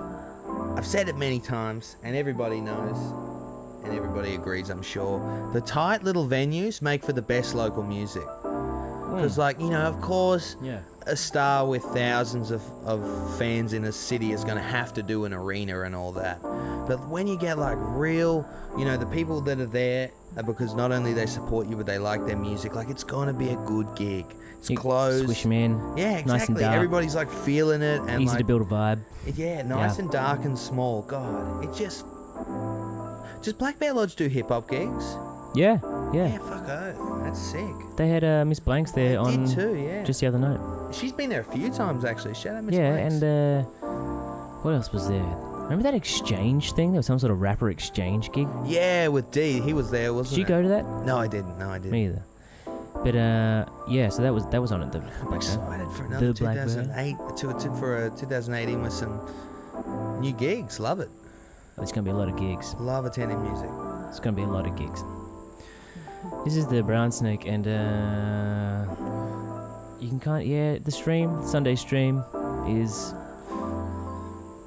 [SPEAKER 2] I've said it many times, and everybody knows, and everybody agrees, I'm sure. The tight little venues make for the best local music. Because, like, you know, of course,
[SPEAKER 3] Yeah.
[SPEAKER 2] a star with thousands of fans in a city is going to have to do an arena and all that. But when you get, like, real, you know, the people that are there are because not only they support you, but they like their music, like, it's going to be a good gig. It's closed.
[SPEAKER 3] Squish 'em in.
[SPEAKER 2] Yeah, exactly.
[SPEAKER 3] Nice and dark.
[SPEAKER 2] Everybody's, like, feeling it. And
[SPEAKER 3] Easy
[SPEAKER 2] like,
[SPEAKER 3] to build a vibe.
[SPEAKER 2] yeah, nice
[SPEAKER 3] Yeah.
[SPEAKER 2] and dark and small. God, it just... Does Black Bear Lodge do hip-hop gigs?
[SPEAKER 3] Yeah.
[SPEAKER 2] Yeah, fuck oath. That's sick.
[SPEAKER 3] They had Miss Blanks there on
[SPEAKER 2] Did too, yeah.
[SPEAKER 3] just the other night.
[SPEAKER 2] She's been there a few times, actually. Shout out Miss
[SPEAKER 3] Yeah,
[SPEAKER 2] Blanks.
[SPEAKER 3] and what else was there? Remember that exchange thing? There was some sort of rapper exchange gig.
[SPEAKER 2] Yeah, with D. He was there, wasn't
[SPEAKER 3] Did you go to that?
[SPEAKER 2] No, I didn't. No, I didn't.
[SPEAKER 3] Me either. But yeah, so that was on at the.
[SPEAKER 2] I'm excited for another
[SPEAKER 3] The Black Bear.
[SPEAKER 2] 2008 for 2018 with some new gigs. Love it.
[SPEAKER 3] There's gonna be a lot of gigs.
[SPEAKER 2] Love attending music.
[SPEAKER 3] It's gonna be a lot of gigs. This is the Brownsnake, and you can the stream, Sunday stream, is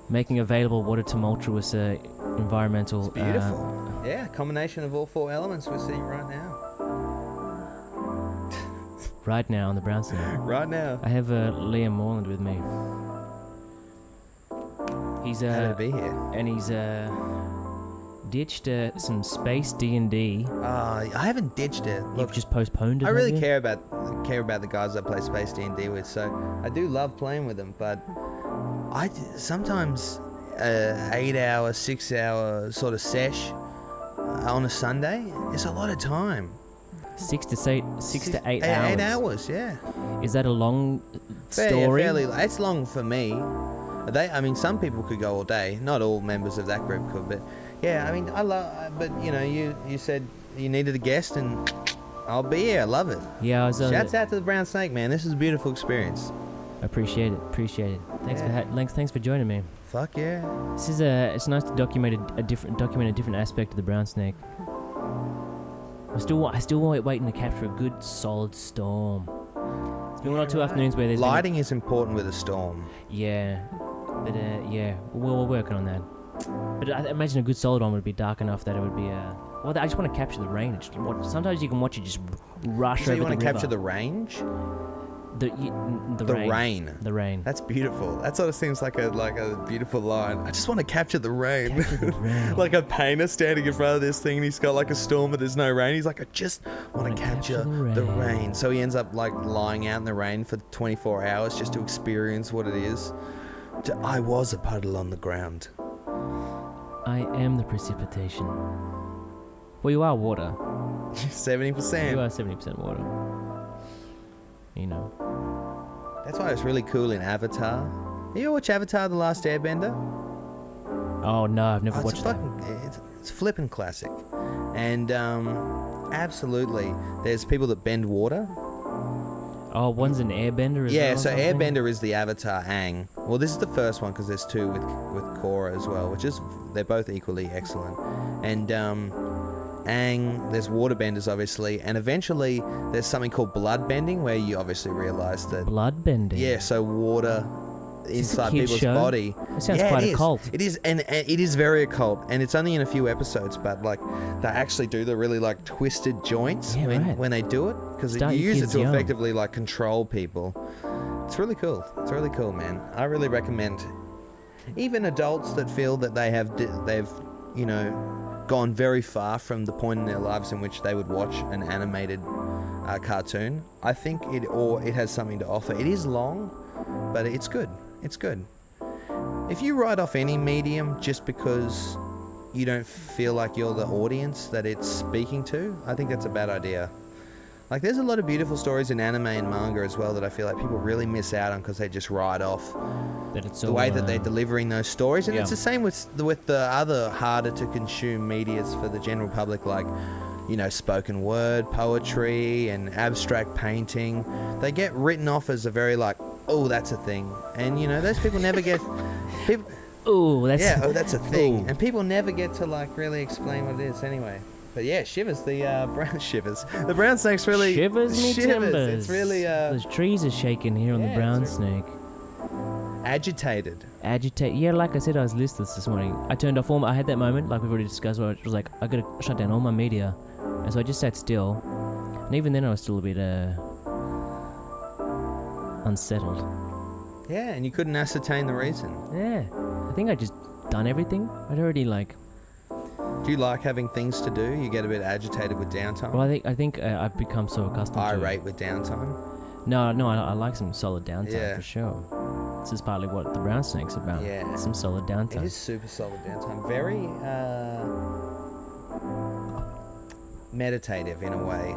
[SPEAKER 3] making available what a tumultuous environmental.
[SPEAKER 2] It's beautiful. Yeah, combination of all four elements we're seeing right now.
[SPEAKER 3] Right now on the Brownsnake.
[SPEAKER 2] Right now.
[SPEAKER 3] I have Liam Morland with me. He's
[SPEAKER 2] Happy to be here.
[SPEAKER 3] and he's ditched some space D&D.
[SPEAKER 2] I haven't ditched it.
[SPEAKER 3] You've
[SPEAKER 2] Look,
[SPEAKER 3] just postponed it.
[SPEAKER 2] I really
[SPEAKER 3] have you?
[SPEAKER 2] care about the guys I play Space D&D with, so I do love playing with them. But sometimes 8-hour, 6-hour sort of sesh on a Sunday is a lot of time.
[SPEAKER 3] 6 to 8 hours.
[SPEAKER 2] 8 hours, yeah.
[SPEAKER 3] Is that a long
[SPEAKER 2] Yeah,
[SPEAKER 3] story?
[SPEAKER 2] fairly. It's long for me. I mean, some people could go all day. Not all members of that group could, but yeah. I mean, I love. But you know, you said you needed a guest, and I'll be here. I love it.
[SPEAKER 3] Yeah, I was.
[SPEAKER 2] Shouts out to the Brownsnake, man. This is a beautiful experience.
[SPEAKER 3] Appreciate it. Thanks thanks for joining me.
[SPEAKER 2] Fuck yeah.
[SPEAKER 3] This is it's nice to document a different aspect of the Brownsnake. I still waiting to capture a good solid storm. It's been one or two afternoons where there's
[SPEAKER 2] Lighting is important with a storm.
[SPEAKER 3] Yeah, but yeah, we're working on that. But I imagine a good solid one would be dark enough that it would be well, I just want to capture the rain. Sometimes you can watch it just rush
[SPEAKER 2] So
[SPEAKER 3] over
[SPEAKER 2] you want
[SPEAKER 3] the
[SPEAKER 2] to capture
[SPEAKER 3] river.
[SPEAKER 2] the range?
[SPEAKER 3] The
[SPEAKER 2] rain.
[SPEAKER 3] The rain.
[SPEAKER 2] That's beautiful. That sort of seems like a beautiful line. I just want to capture the rain.
[SPEAKER 3] Capture the rain.
[SPEAKER 2] Like a painter standing in front of this thing and he's got like a storm but there's no rain. He's like, I just want to capture the rain. So he ends up like lying out in the rain for 24 hours just to experience what it is. I was a puddle on the ground.
[SPEAKER 3] I am the precipitation. Well, you are water.
[SPEAKER 2] 70%.
[SPEAKER 3] You are 70% water. You know.
[SPEAKER 2] That's why it's really cool in Avatar. You ever watch Avatar: The Last Airbender?
[SPEAKER 3] Oh no, I've never watched that.
[SPEAKER 2] It's flippin' classic. And absolutely, there's people that bend water.
[SPEAKER 3] Oh, one's an airbender as well.
[SPEAKER 2] Yeah,
[SPEAKER 3] or
[SPEAKER 2] so
[SPEAKER 3] something?
[SPEAKER 2] Airbender is the Avatar Aang. Well, this is the first one because there's two with Korra as well, they're both equally excellent. And Aang, there's waterbenders obviously, and eventually there's something called bloodbending where you obviously realise that
[SPEAKER 3] Bloodbending.
[SPEAKER 2] yeah, so water
[SPEAKER 3] Is this a
[SPEAKER 2] inside
[SPEAKER 3] kid's
[SPEAKER 2] people's
[SPEAKER 3] show?
[SPEAKER 2] body.
[SPEAKER 3] That sounds
[SPEAKER 2] yeah,
[SPEAKER 3] quite
[SPEAKER 2] it is.
[SPEAKER 3] occult.
[SPEAKER 2] It is, and it is very occult, and it's only in a few episodes, but like they actually do the really like twisted joints
[SPEAKER 3] Yeah, right.
[SPEAKER 2] when they do it because you
[SPEAKER 3] Start your
[SPEAKER 2] use it
[SPEAKER 3] kids
[SPEAKER 2] to
[SPEAKER 3] young.
[SPEAKER 2] effectively like control people. It's really cool. It's really cool, man. I really recommend. Even adults that feel that they've you know gone very far from the point in their lives in which they would watch an animated cartoon. I think it has something to offer. It is long, but it's good. It's good. If you write off any medium just because you don't feel like you're the audience that it's speaking to, I think that's a bad idea. Like, there's a lot of beautiful stories in anime and manga as well that I feel like people really miss out on because they just write off
[SPEAKER 3] That it's
[SPEAKER 2] the
[SPEAKER 3] all,
[SPEAKER 2] way that they're delivering those stories. And
[SPEAKER 3] yeah.
[SPEAKER 2] it's the same with the other harder to consume medias for the general public, like, you know, spoken word, poetry, and abstract painting. They get written off as a very, like, oh, that's a thing. And, you know, those people never get... people,
[SPEAKER 3] Oh, that's
[SPEAKER 2] yeah, oh, that's a thing.
[SPEAKER 3] Ooh.
[SPEAKER 2] And people never get to, like, really explain what it is anyway. But yeah, Shivers, the the brown snake's really...
[SPEAKER 3] Shivers me timbers.
[SPEAKER 2] It's really...
[SPEAKER 3] The trees are shaking here on the
[SPEAKER 2] yeah,
[SPEAKER 3] brown
[SPEAKER 2] it's
[SPEAKER 3] snake.
[SPEAKER 2] agitated.
[SPEAKER 3] Agitate. Yeah, like I said, I was listless this morning. I turned off I had that moment, like we've already discussed, where it was like, I gotta shut down all my media. And so I just sat still. And even then I was still a bit unsettled.
[SPEAKER 2] Yeah, and you couldn't ascertain the reason.
[SPEAKER 3] Yeah. I think I just done everything. I'd already like...
[SPEAKER 2] Do you like having things to do? You get a bit agitated with downtime?
[SPEAKER 3] Well, I think I've become so accustomed to
[SPEAKER 2] Irate with downtime?
[SPEAKER 3] No, I like some solid downtime
[SPEAKER 2] Yeah.
[SPEAKER 3] for sure. This is partly what the brown snake's about.
[SPEAKER 2] Yeah.
[SPEAKER 3] Some solid
[SPEAKER 2] It
[SPEAKER 3] downtime.
[SPEAKER 2] is super solid downtime. Very meditative in a way.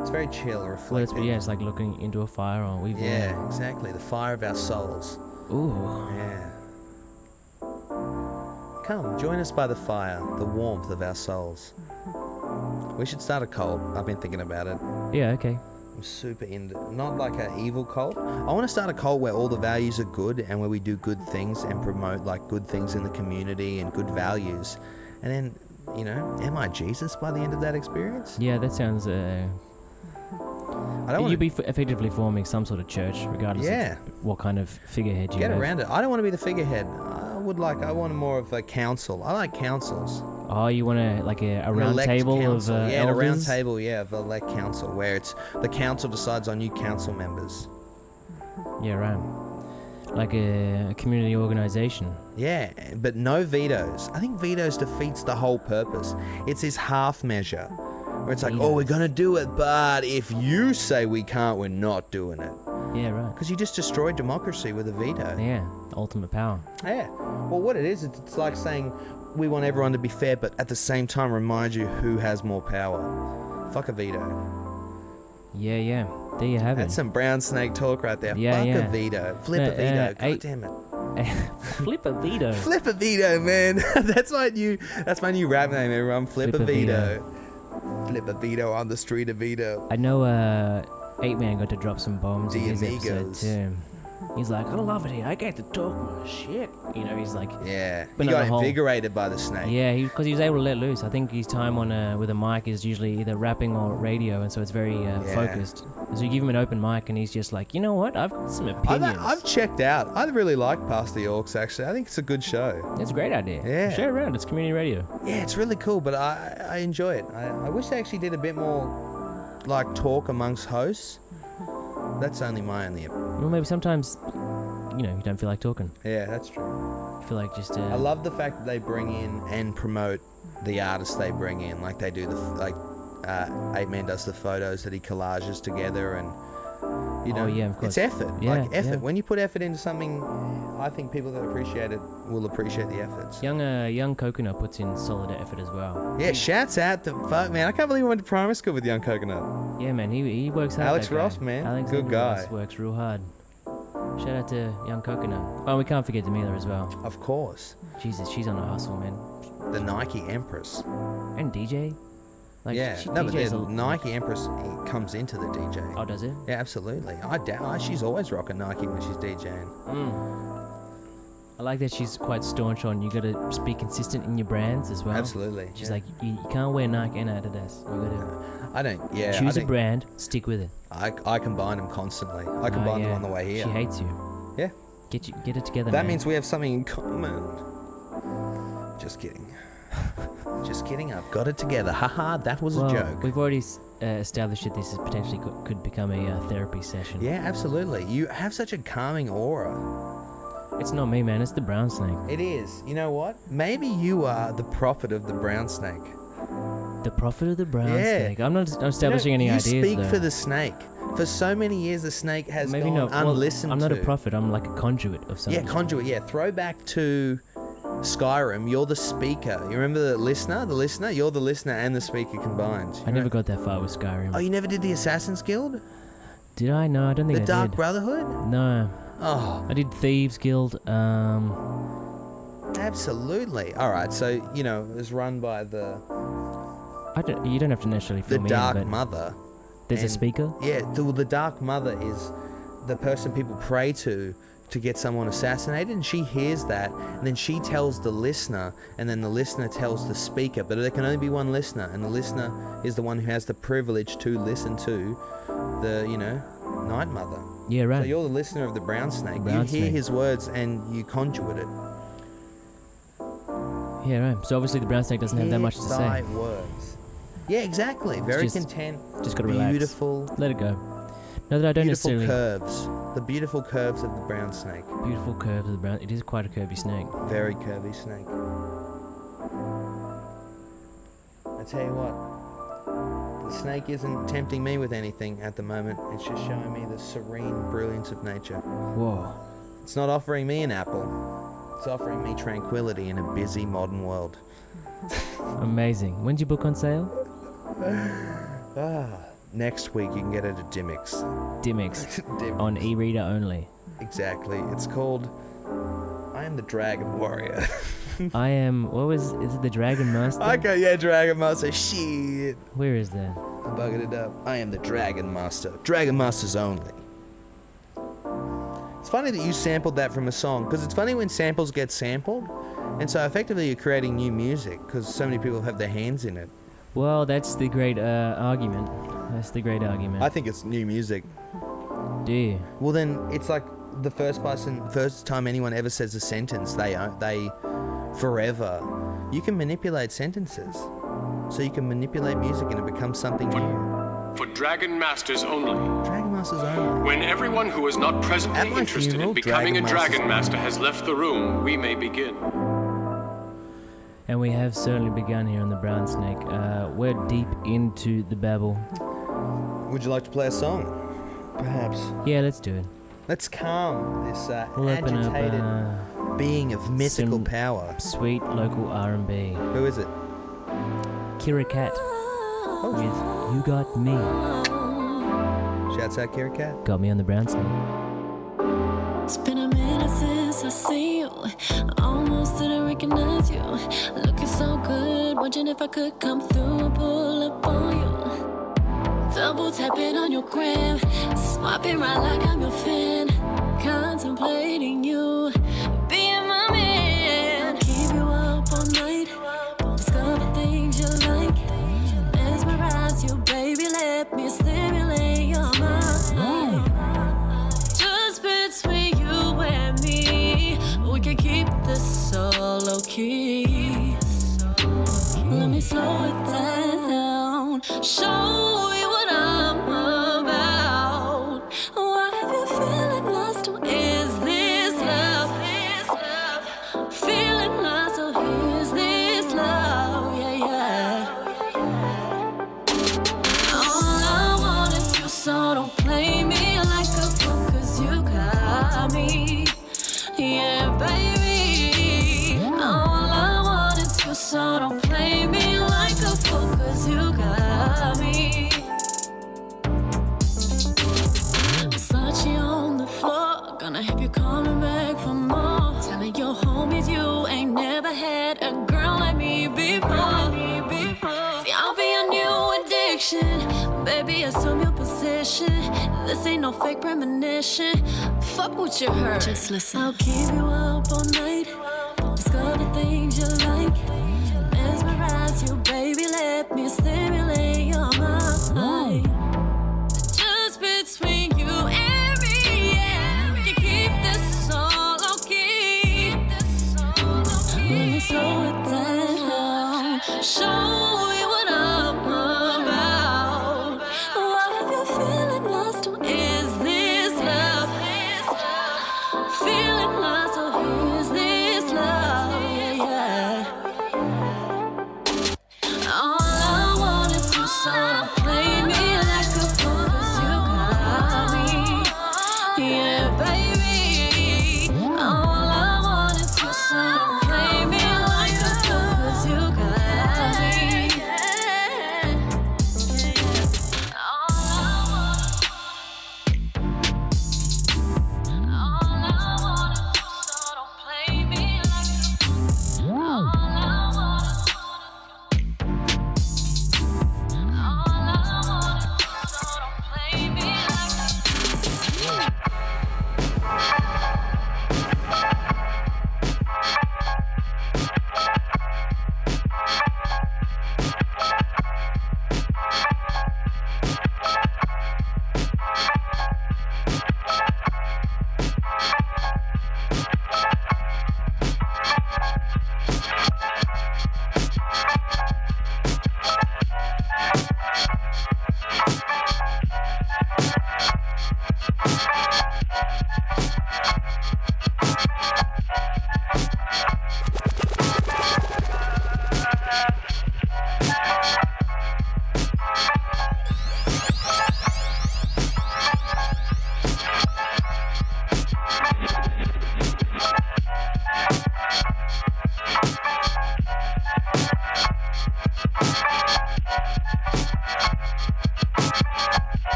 [SPEAKER 2] It's very chill, reflective.
[SPEAKER 3] Well, it's like looking into a fire or we've
[SPEAKER 2] Yeah, exactly. The fire of our souls.
[SPEAKER 3] Ooh.
[SPEAKER 2] Yeah. Come, join us by the fire, the warmth of our souls. We should start a cult. I've been thinking about it.
[SPEAKER 3] Yeah, okay.
[SPEAKER 2] I'm super into, not like an evil cult. I want to start a cult where all the values are good and where we do good things and promote like good things in the community and good values. And then, you know, am I Jesus by the end of that experience?
[SPEAKER 3] Yeah, that sounds...
[SPEAKER 2] I don't want
[SPEAKER 3] You'd
[SPEAKER 2] to
[SPEAKER 3] be effectively forming some sort of church, regardless
[SPEAKER 2] Yeah.
[SPEAKER 3] of what kind of figurehead you
[SPEAKER 2] get
[SPEAKER 3] have.
[SPEAKER 2] around it. I don't want to be the figurehead. I want more of a council. I like councils.
[SPEAKER 3] Oh, you want to like a
[SPEAKER 2] An
[SPEAKER 3] round
[SPEAKER 2] elect
[SPEAKER 3] table
[SPEAKER 2] council.
[SPEAKER 3] of
[SPEAKER 2] yeah, a round
[SPEAKER 3] elders?
[SPEAKER 2] table, of elect council, where it's the council decides on new council members.
[SPEAKER 3] Yeah, right. Like a community organization.
[SPEAKER 2] Yeah, but no vetoes. I think vetoes defeats the whole purpose. It's this half measure, where it's like, oh, we're gonna do it, but if you say we can't, we're not doing it.
[SPEAKER 3] Yeah, right.
[SPEAKER 2] Because you just destroyed democracy with a veto.
[SPEAKER 3] Yeah, ultimate power.
[SPEAKER 2] Yeah. Well, what it is, it's like saying we want everyone to be fair, but at the same time remind you who has more power. Fuck a veto.
[SPEAKER 3] Yeah. There you have
[SPEAKER 2] That's
[SPEAKER 3] it.
[SPEAKER 2] some brown snake talk right there.
[SPEAKER 3] Yeah,
[SPEAKER 2] Fuck
[SPEAKER 3] yeah.
[SPEAKER 2] a veto. Flip a veto. God damn it.
[SPEAKER 3] Flip a veto.
[SPEAKER 2] Flip a veto, man. That's my new rap name, everyone. Flip a veto. Flip a veto on the street of veto.
[SPEAKER 3] I know 8-Man got to drop some bombs in
[SPEAKER 2] The
[SPEAKER 3] his episode
[SPEAKER 2] amigos.
[SPEAKER 3] too. He's like, I love it here. I get to talk my shit. You know, he's like,
[SPEAKER 2] Yeah.
[SPEAKER 3] But
[SPEAKER 2] He
[SPEAKER 3] not
[SPEAKER 2] got
[SPEAKER 3] the whole-
[SPEAKER 2] invigorated by the snake.
[SPEAKER 3] yeah, because he was able to let loose. I think his time on with a mic is usually either rapping or radio, and so it's very focused. So you give him an open mic, and he's just like, you know what? I've got some opinions.
[SPEAKER 2] I've checked out. I really like Past the Orcs, actually. I think it's a good show.
[SPEAKER 3] It's a great idea.
[SPEAKER 2] Yeah.
[SPEAKER 3] Share it around. It's community radio.
[SPEAKER 2] Yeah, it's really cool, but I enjoy it. I wish they actually did a bit more, like, talk amongst hosts. That's only my only...
[SPEAKER 3] Well, maybe sometimes, you know, you don't feel like talking.
[SPEAKER 2] Yeah, that's true.
[SPEAKER 3] You feel like just...
[SPEAKER 2] I love the fact that they bring in and promote the artists they bring in. Like, they do the... 8-Man does the photos that he collages together and... You know,
[SPEAKER 3] Oh, yeah, of course.
[SPEAKER 2] it's effort.
[SPEAKER 3] Yeah,
[SPEAKER 2] like, effort.
[SPEAKER 3] yeah.
[SPEAKER 2] When you put effort into something, I think people that appreciate it will appreciate the efforts.
[SPEAKER 3] Young Coconut puts in solid effort as well.
[SPEAKER 2] Yeah, shouts out to... Fuck, man. I can't believe I went to primary school with Young Coconut.
[SPEAKER 3] Yeah, man, he works hard.
[SPEAKER 2] Alex
[SPEAKER 3] that guy.
[SPEAKER 2] Ross, man.
[SPEAKER 3] Alex
[SPEAKER 2] Good guy.
[SPEAKER 3] Ross works real hard. Shout out to Young Coconut. Oh, we can't forget Demila as well.
[SPEAKER 2] Of course.
[SPEAKER 3] Jesus, she's on a hustle, man.
[SPEAKER 2] The Nike Empress.
[SPEAKER 3] And DJ. Like,
[SPEAKER 2] Yeah.
[SPEAKER 3] she
[SPEAKER 2] No, but
[SPEAKER 3] DJs
[SPEAKER 2] the
[SPEAKER 3] a-
[SPEAKER 2] Nike Empress comes into the DJ.
[SPEAKER 3] Oh, does it?
[SPEAKER 2] Yeah, absolutely. She's always rocking Nike when she's DJing.
[SPEAKER 3] I like that she's quite staunch on you gotta be consistent in your brands as well.
[SPEAKER 2] Absolutely.
[SPEAKER 3] She's
[SPEAKER 2] yeah.
[SPEAKER 3] like, you can't wear Nike and Adidas. You gotta
[SPEAKER 2] I don't. Yeah.
[SPEAKER 3] choose
[SPEAKER 2] I
[SPEAKER 3] a
[SPEAKER 2] don't-
[SPEAKER 3] brand, stick with it.
[SPEAKER 2] I combine them constantly. I combine them on the way here.
[SPEAKER 3] She hates you.
[SPEAKER 2] Yeah.
[SPEAKER 3] Get it together,
[SPEAKER 2] That
[SPEAKER 3] man.
[SPEAKER 2] means we have something in common. Just kidding. Just kidding. I've got it together. Haha, that was
[SPEAKER 3] well,
[SPEAKER 2] a joke.
[SPEAKER 3] We've already established that this is potentially could become a therapy session.
[SPEAKER 2] Yeah, absolutely. You have such a calming aura.
[SPEAKER 3] It's not me, man. It's the brown snake.
[SPEAKER 2] It is. You know what? Maybe you are the prophet of the brown snake.
[SPEAKER 3] The prophet of the brown
[SPEAKER 2] Yeah.
[SPEAKER 3] snake. I'm not establishing any
[SPEAKER 2] you
[SPEAKER 3] ideas.
[SPEAKER 2] speak
[SPEAKER 3] though.
[SPEAKER 2] for the snake. For so many years, the snake has
[SPEAKER 3] Maybe
[SPEAKER 2] gone
[SPEAKER 3] not. Well,
[SPEAKER 2] unlistened
[SPEAKER 3] I'm not
[SPEAKER 2] to.
[SPEAKER 3] a prophet. I'm like a conduit of something.
[SPEAKER 2] Yeah, conduit. Yeah, throwback to Skyrim, you're the speaker. You remember the listener? The listener? You're the listener and the speaker combined.
[SPEAKER 3] I never got that far with Skyrim.
[SPEAKER 2] Oh, you never did the Assassin's Guild?
[SPEAKER 3] Did I? No, I don't think I
[SPEAKER 2] The
[SPEAKER 3] did.
[SPEAKER 2] Dark Brotherhood?
[SPEAKER 3] No.
[SPEAKER 2] Oh,
[SPEAKER 3] I did Thieves Guild.
[SPEAKER 2] absolutely. All right, so, you know, it was run by the
[SPEAKER 3] You don't have to necessarily fill me
[SPEAKER 2] Dark
[SPEAKER 3] in, but
[SPEAKER 2] Mother.
[SPEAKER 3] there's a
[SPEAKER 2] And-
[SPEAKER 3] speaker?
[SPEAKER 2] Yeah, the Dark Mother is the person people pray to get someone assassinated, and she hears that, and then she tells the listener, and then the listener tells the speaker, but there can only be one listener, and the listener is the one who has the privilege to listen to the, you know, Night Mother.
[SPEAKER 3] Yeah, right.
[SPEAKER 2] So you're the listener of the Brownsnake. You
[SPEAKER 3] Brownsnake.
[SPEAKER 2] hear his words and you conduit it.
[SPEAKER 3] Yeah, right. So obviously the Brownsnake doesn't have that much to
[SPEAKER 2] Hear
[SPEAKER 3] say.
[SPEAKER 2] thy words. Yeah, exactly. Very
[SPEAKER 3] just-
[SPEAKER 2] content.
[SPEAKER 3] Just gotta relax.
[SPEAKER 2] Beautiful.
[SPEAKER 3] Let it go. No, that I don't
[SPEAKER 2] Beautiful
[SPEAKER 3] necessarily...
[SPEAKER 2] curves. The beautiful curves of the brown snake.
[SPEAKER 3] Beautiful curves of the brown... It is quite a curvy snake.
[SPEAKER 2] Very curvy snake. I tell you what, the snake isn't tempting me with anything at the moment. It's just showing me the serene brilliance of nature.
[SPEAKER 3] Whoa.
[SPEAKER 2] It's not offering me an apple. It's offering me tranquility in a busy modern world.
[SPEAKER 3] Amazing. When's your book on sale?
[SPEAKER 2] Next week you can get it at Dimmicks.
[SPEAKER 3] Dimmicks.
[SPEAKER 2] Dimmicks.
[SPEAKER 3] On e-reader only.
[SPEAKER 2] Exactly. It's called I Am the Dragon Warrior.
[SPEAKER 3] I am... Is it the Dragon Master?
[SPEAKER 2] Okay, yeah, Dragon Master. Shit.
[SPEAKER 3] Where is that?
[SPEAKER 2] I'm bugging it up. I am the Dragon Master. Dragon Masters only. It's funny that you sampled that from a song, because it's funny when samples get sampled, and so effectively you're creating new music, because so many people have their hands in it.
[SPEAKER 3] Well, that's the great argument. That's the great argument.
[SPEAKER 2] I think it's new music.
[SPEAKER 3] Do you?
[SPEAKER 2] Well, then it's like the first time anyone ever says a sentence, they forever. You can manipulate sentences, so you can manipulate music and it becomes something new.
[SPEAKER 1] For Dragon Masters only.
[SPEAKER 2] Dragon Masters only.
[SPEAKER 1] When everyone who is not presently
[SPEAKER 2] At my
[SPEAKER 1] interested
[SPEAKER 2] funeral,
[SPEAKER 1] in becoming a
[SPEAKER 2] Dragon
[SPEAKER 1] Dragon Master has left the room, we may begin.
[SPEAKER 3] And we have certainly begun here on the Brownsnake. We're deep into the babble.
[SPEAKER 2] Would you like to play a song? Perhaps.
[SPEAKER 3] Yeah, let's do it.
[SPEAKER 2] Let's calm this
[SPEAKER 3] We'll open
[SPEAKER 2] agitated
[SPEAKER 3] up
[SPEAKER 2] being of mythical
[SPEAKER 3] some
[SPEAKER 2] power.
[SPEAKER 3] sweet local R&B.
[SPEAKER 2] Who is it?
[SPEAKER 3] Kira Cat with You Got Me.
[SPEAKER 2] Shouts out Kira Cat.
[SPEAKER 3] Got me on the Brownsnake.
[SPEAKER 4] It's been a minute since I see you. I almost didn't recognize you. Looking so good, wondering if I could come through and pull up on you. Double tapping on your gram, swiping right like I'm your fan. Contemplating you, being my man. Keep you up all night, discover things you like. Mesmerize you, baby, let me stimulate your mind. Just between you and me, we can keep this so low key. Let me slow it down, show you what I'm about. Why have you feeling lost? Or is this love? Feeling lost, or is this love? Yeah, yeah. All I want is you, so don't play me like a fool, 'cause you got me. Yeah, baby. All I want is you, so don't play me like a fool, 'cause you got me. Versace on the floor, gonna have you coming back for more. Telling your homies you ain't never had a girl like me before. See, I'll be a new addiction, baby, assume your position. This ain't no fake premonition. Fuck what you heard, just listen. I'll keep you up all night, discover things you like. Mesmerize you, baby, let me stimulate your mind. Just between you and me, yeah, we can keep this all low-key. Let me slow it down, show you what I'm about. Why have you feeling lost? Or is this love? Feeling lost, or is this love?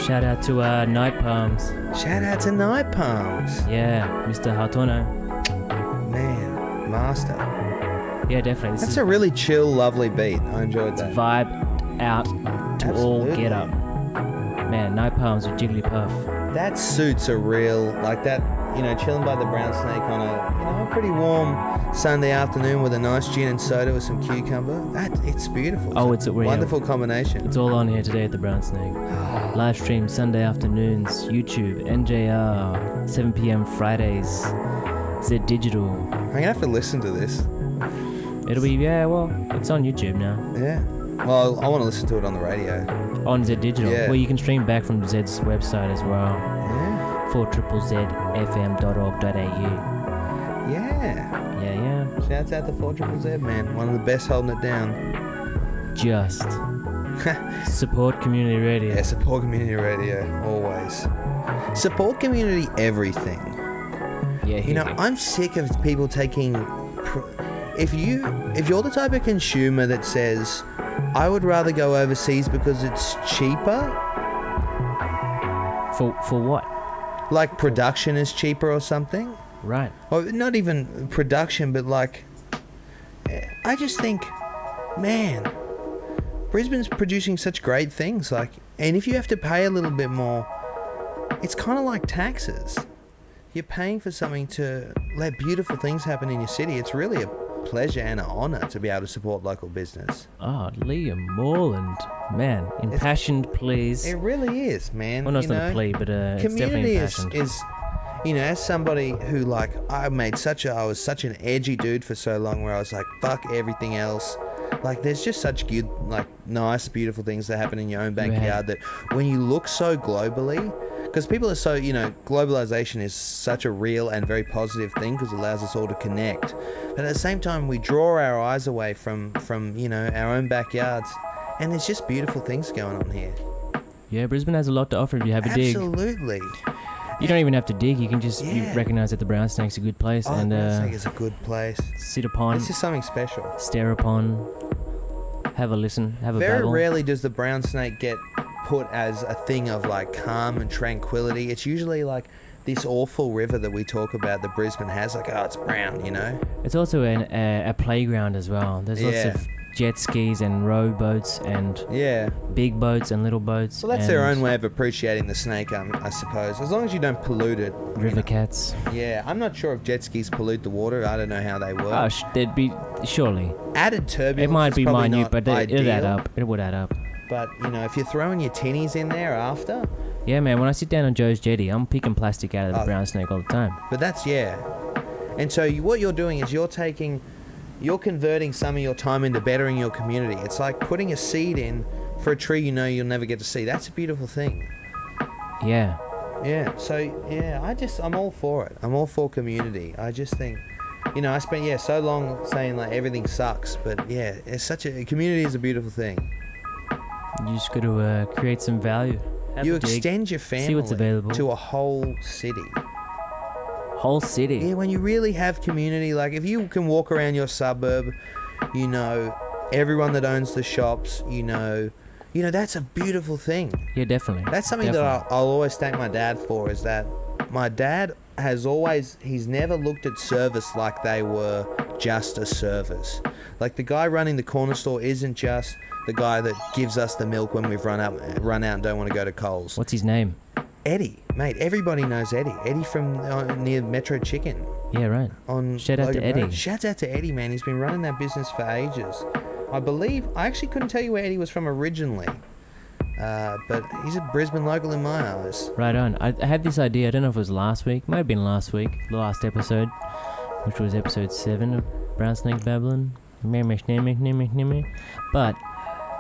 [SPEAKER 3] Shout out to Night Palms.
[SPEAKER 2] Shout out to Night Palms.
[SPEAKER 3] Yeah, Mr. Hartono.
[SPEAKER 2] Man, master.
[SPEAKER 3] Yeah, definitely.
[SPEAKER 2] That's a really chill, lovely beat. I enjoyed that.
[SPEAKER 3] Vibe out to all get up. Man, Night Palms with Jigglypuff.
[SPEAKER 2] That suits a real, like that, chilling by the Brownsnake on a, pretty warm Sunday afternoon with a nice gin and soda with some cucumber. It's beautiful.
[SPEAKER 3] Oh, it's a
[SPEAKER 2] wonderful combination.
[SPEAKER 3] It's all on here today at the Brownsnake. Live stream Sunday afternoons, YouTube, NJR, 7 p.m. Fridays, Z Digital.
[SPEAKER 2] I'm gonna have to listen to this.
[SPEAKER 3] It'll be, it's on YouTube now.
[SPEAKER 2] Yeah. Well, I want to listen to it on the radio.
[SPEAKER 3] On Z Digital.
[SPEAKER 2] Yeah.
[SPEAKER 3] Well, you can stream back from Z's website as well.
[SPEAKER 2] Yeah.
[SPEAKER 3] 4ZZFM.org.au.
[SPEAKER 2] Yeah.
[SPEAKER 3] Yeah.
[SPEAKER 2] Shouts out to 4ZZZ, man. One of the best holding it down.
[SPEAKER 3] Just. Support community radio.
[SPEAKER 2] Yeah, support community radio, always. Support community everything.
[SPEAKER 3] Yeah,
[SPEAKER 2] I'm sick of people taking... If you're the type of consumer that says, I would rather go overseas because it's cheaper.
[SPEAKER 3] For what?
[SPEAKER 2] Like production is cheaper or something.
[SPEAKER 3] Right.
[SPEAKER 2] Or not even production, but like, I just think, man, Brisbane's producing such great things. Like, and if you have to pay a little bit more, it's kind of like taxes. You're paying for something to let beautiful things happen in your city. It's really a pleasure and an honour to be able to support local business.
[SPEAKER 3] Oh, Liam Morland. Man, impassioned pleas.
[SPEAKER 2] It really is, man.
[SPEAKER 3] Well, no, it's not a plea, but it's definitely impassioned.
[SPEAKER 2] is as somebody who, I was such an edgy dude for so long where I was like, fuck everything else. Like, there's just such good, nice, beautiful things that happen in your own backyard that when you look so globally, because people are so, globalization is such a real and very positive thing because it allows us all to connect. But at the same time, we draw our eyes away from our own backyards, and there's just beautiful things going on here.
[SPEAKER 3] Yeah, Brisbane has a lot to offer if you have a dig.
[SPEAKER 2] Absolutely.
[SPEAKER 3] You don't even have to dig. You can just recognise that the Brownsnake's a good place.
[SPEAKER 2] Oh,
[SPEAKER 3] and
[SPEAKER 2] the Brownsnake is a good place.
[SPEAKER 3] Sit upon.
[SPEAKER 2] It's just something special.
[SPEAKER 3] Stare upon. Have a listen. Have a babble.
[SPEAKER 2] Very rarely does the Brownsnake get put as a thing of calm and tranquility. It's usually this awful river that we talk about that Brisbane has. It's brown,
[SPEAKER 3] It's also a playground as well. There's lots of jet skis and rowboats and big boats and little boats.
[SPEAKER 2] Well, that's their own way of appreciating the snake, I suppose. As long as you don't pollute it.
[SPEAKER 3] River cats.
[SPEAKER 2] Yeah, I'm not sure if jet skis pollute the water. I don't know how they work.
[SPEAKER 3] Oh, they'd be surely.
[SPEAKER 2] Added turbulence.
[SPEAKER 3] It might be minute, but
[SPEAKER 2] it'd
[SPEAKER 3] add up. It would add up.
[SPEAKER 2] But if you're throwing your tinnies in there after.
[SPEAKER 3] Yeah, man. When I sit down on Joe's jetty, I'm picking plastic out of the Brownsnake all the time.
[SPEAKER 2] But that's And so what you're doing is you're converting some of your time into bettering your community. It's like putting a seed in for a tree you'll never get to see. That's a beautiful thing.
[SPEAKER 3] Yeah.
[SPEAKER 2] Yeah. So I'm all for it. I'm all for community. I just think, I spent so long saying everything sucks, but it's such a community is a beautiful thing.
[SPEAKER 3] You just got to create some value.
[SPEAKER 2] You extend your family
[SPEAKER 3] see what's available.
[SPEAKER 2] to a whole city.
[SPEAKER 3] Whole city.
[SPEAKER 2] Yeah, when you really have community, if you can walk around your suburb, everyone that owns the shops, that's a beautiful thing.
[SPEAKER 3] Yeah, definitely.
[SPEAKER 2] That's something that I'll always thank my dad for, is that my dad he's never looked at service like they were just a service. The guy running the corner store isn't just the guy that gives us the milk when we've run out and don't want to go to Coles.
[SPEAKER 3] What's his name?
[SPEAKER 2] Eddie, mate. Everybody knows Eddie. Eddie from near Metro Chicken.
[SPEAKER 3] Yeah, right.
[SPEAKER 2] Shout out
[SPEAKER 3] to Eddie.
[SPEAKER 2] Shouts out to Eddie, man. He's been running that business for ages. I actually couldn't tell you where Eddie was from originally. But he's a Brisbane local in my eyes.
[SPEAKER 3] Right on. I had this idea, I don't know if it was last week, might have been last week, the last episode, which was episode 7 of Brownsnake Babblin. But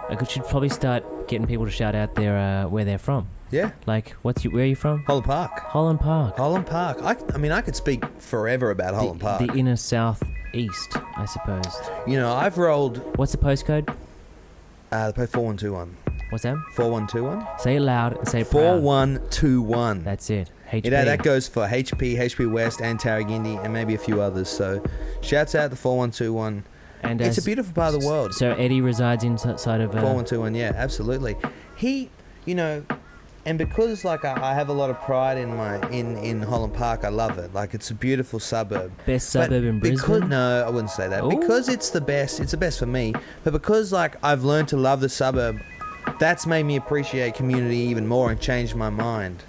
[SPEAKER 3] I should probably start getting people to shout out where they're from.
[SPEAKER 2] Yeah.
[SPEAKER 3] Where are you from?
[SPEAKER 2] Holland Park.
[SPEAKER 3] Holland Park.
[SPEAKER 2] Holland Park. I could speak forever about Holland Park.
[SPEAKER 3] The inner southeast, I suppose.
[SPEAKER 2] I've rolled...
[SPEAKER 3] What's the postcode?
[SPEAKER 2] The postcode 4121.
[SPEAKER 3] What's that?
[SPEAKER 2] 4121.
[SPEAKER 3] Say it loud and say it proud.
[SPEAKER 2] 4121.
[SPEAKER 3] That's it. HP.
[SPEAKER 2] That goes for HP West and Tarragindi and maybe a few others. So shouts out to 4121. And it's a beautiful part of the world.
[SPEAKER 3] So Eddie resides inside of...
[SPEAKER 2] 4121, yeah, absolutely. He, And because like I have a lot of pride in Holland Park, I love it. Like it's a beautiful suburb.
[SPEAKER 3] Best suburb in Brisbane?
[SPEAKER 2] No, I wouldn't say that.
[SPEAKER 3] Ooh.
[SPEAKER 2] Because it's the best for me. But because like I've learned to love the suburb, that's made me appreciate community even more and changed my mind.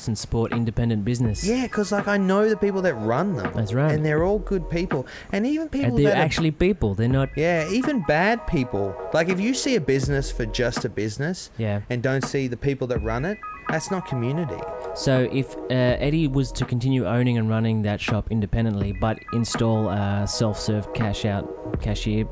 [SPEAKER 3] And support independent business.
[SPEAKER 2] Yeah, because like I know the people that run them.
[SPEAKER 3] That's right.
[SPEAKER 2] And they're all good people. And even people
[SPEAKER 3] And they're
[SPEAKER 2] that
[SPEAKER 3] actually people. They're not...
[SPEAKER 2] Yeah, even bad people. Like if you see a business for just a business
[SPEAKER 3] Yeah.
[SPEAKER 2] and don't see the people that run it, that's not community.
[SPEAKER 3] So if Eddie was to continue owning and running that shop independently, but install self-serve cashier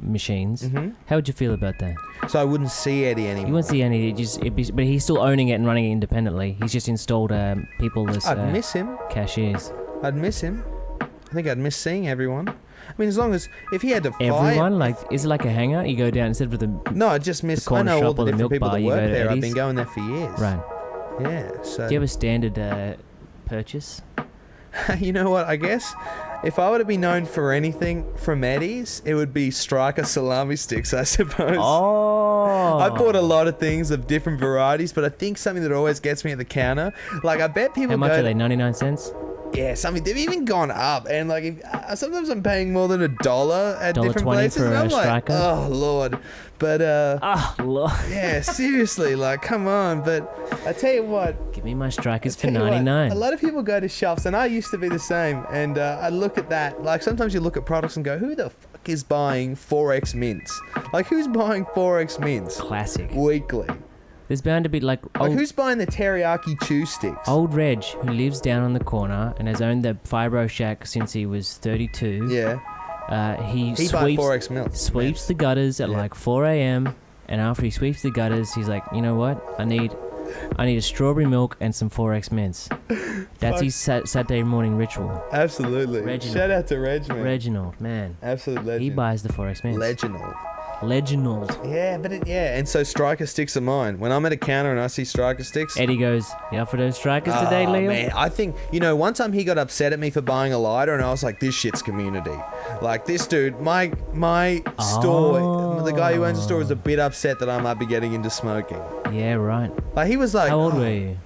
[SPEAKER 3] machines, how would you feel about that?
[SPEAKER 2] So I wouldn't see Eddie anymore.
[SPEAKER 3] You won't see any. But he's still owning it and running it independently. He's just installed people as
[SPEAKER 2] I'd miss him.
[SPEAKER 3] cashiers.
[SPEAKER 2] I'd miss him. I think I'd miss seeing everyone. I mean, as long as if he had to fire
[SPEAKER 3] Everyone, like, is it like a hangar? You go down instead of the
[SPEAKER 2] No, I just miss.
[SPEAKER 3] the corner
[SPEAKER 2] I know all
[SPEAKER 3] shop
[SPEAKER 2] the
[SPEAKER 3] or the
[SPEAKER 2] different
[SPEAKER 3] milk
[SPEAKER 2] people
[SPEAKER 3] bar,
[SPEAKER 2] that
[SPEAKER 3] you
[SPEAKER 2] work
[SPEAKER 3] go to
[SPEAKER 2] there. I've
[SPEAKER 3] Eddie's?
[SPEAKER 2] been going there for years.
[SPEAKER 3] right.
[SPEAKER 2] Yeah. So
[SPEAKER 3] Do you have a standard purchase?
[SPEAKER 2] you know what? I guess if I were to be known for anything from Eddie's, it would be striker salami sticks, I suppose.
[SPEAKER 3] Oh,
[SPEAKER 2] I bought a lot of things of different varieties, but I think something that always gets me at the counter, like I bet people
[SPEAKER 3] How much
[SPEAKER 2] go
[SPEAKER 3] are they? 99 cents?
[SPEAKER 2] Yeah, something they've even gone up, and like sometimes I'm paying more than $1 at different
[SPEAKER 3] $1.20
[SPEAKER 2] places,
[SPEAKER 3] for
[SPEAKER 2] and I'm
[SPEAKER 3] a
[SPEAKER 2] like,
[SPEAKER 3] striker?
[SPEAKER 2] oh lord, but
[SPEAKER 3] Oh, Lord.
[SPEAKER 2] yeah, seriously, like come on. But I tell you what,
[SPEAKER 3] Give me my strikers for
[SPEAKER 2] tell you what,
[SPEAKER 3] 99.
[SPEAKER 2] a lot of people go to shops, and I used to be the same, and I look at that, like sometimes you look at products and go, who the fuck is buying 4X mints? Like who's buying 4X mints
[SPEAKER 3] Classic.
[SPEAKER 2] weekly?
[SPEAKER 3] There's bound to be like
[SPEAKER 2] Like who's buying the teriyaki chew sticks?
[SPEAKER 3] old Reg, who lives down on the corner and has owned the Fibro Shack since he was 32.
[SPEAKER 2] Yeah,
[SPEAKER 3] He
[SPEAKER 2] he buys
[SPEAKER 3] sweeps
[SPEAKER 2] 4X mints.
[SPEAKER 3] sweeps the gutters at
[SPEAKER 2] Yeah.
[SPEAKER 3] like 4 a.m. and after he sweeps the gutters, he's like, you know what? I need a strawberry milk and some 4X mints. That's his Saturday morning ritual.
[SPEAKER 2] Absolutely.
[SPEAKER 3] Reginald.
[SPEAKER 2] Shout out to Reg, man.
[SPEAKER 3] Reginald, man,
[SPEAKER 2] Absolute legend.
[SPEAKER 3] he buys the 4X mints.
[SPEAKER 2] Reginald.
[SPEAKER 3] Reginald.
[SPEAKER 2] Yeah, but and so striker sticks are mine. When I'm at a counter and I see striker sticks,
[SPEAKER 3] Eddie goes, you up for those strikers today,
[SPEAKER 2] oh,
[SPEAKER 3] Leo?
[SPEAKER 2] man, I think, one time he got upset at me for buying a lighter, and I was like, this shit's community. Like, this dude, my store, the guy who owns the store is a bit upset that I might be getting into smoking.
[SPEAKER 3] Yeah, right.
[SPEAKER 2] Like, he was like...
[SPEAKER 3] How old were you?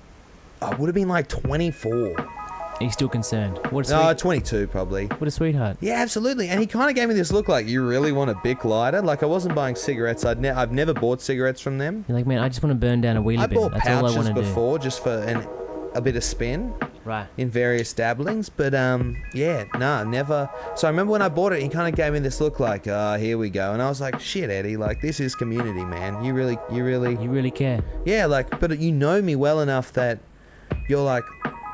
[SPEAKER 2] I would have been like 24.
[SPEAKER 3] Are you still concerned? What a
[SPEAKER 2] No,
[SPEAKER 3] sweet,
[SPEAKER 2] 22 probably.
[SPEAKER 3] what a sweetheart.
[SPEAKER 2] Yeah, absolutely. And he kind of gave me this look like, you really want a Bic lighter? Like, I wasn't buying cigarettes. I've never bought cigarettes from them.
[SPEAKER 3] You're like, man, I just want to burn down a wheelie
[SPEAKER 2] I
[SPEAKER 3] bin.
[SPEAKER 2] bought
[SPEAKER 3] That's all I
[SPEAKER 2] pouches
[SPEAKER 3] want to do.
[SPEAKER 2] before just for a bit of spin
[SPEAKER 3] Right.
[SPEAKER 2] in various dabblings, but never. So I remember when I bought it, he kind of gave me this look like, here we go, and I was like, shit, Eddie, like this is community, man. You really,
[SPEAKER 3] You really care.
[SPEAKER 2] yeah, like, but you know me well enough that you're like,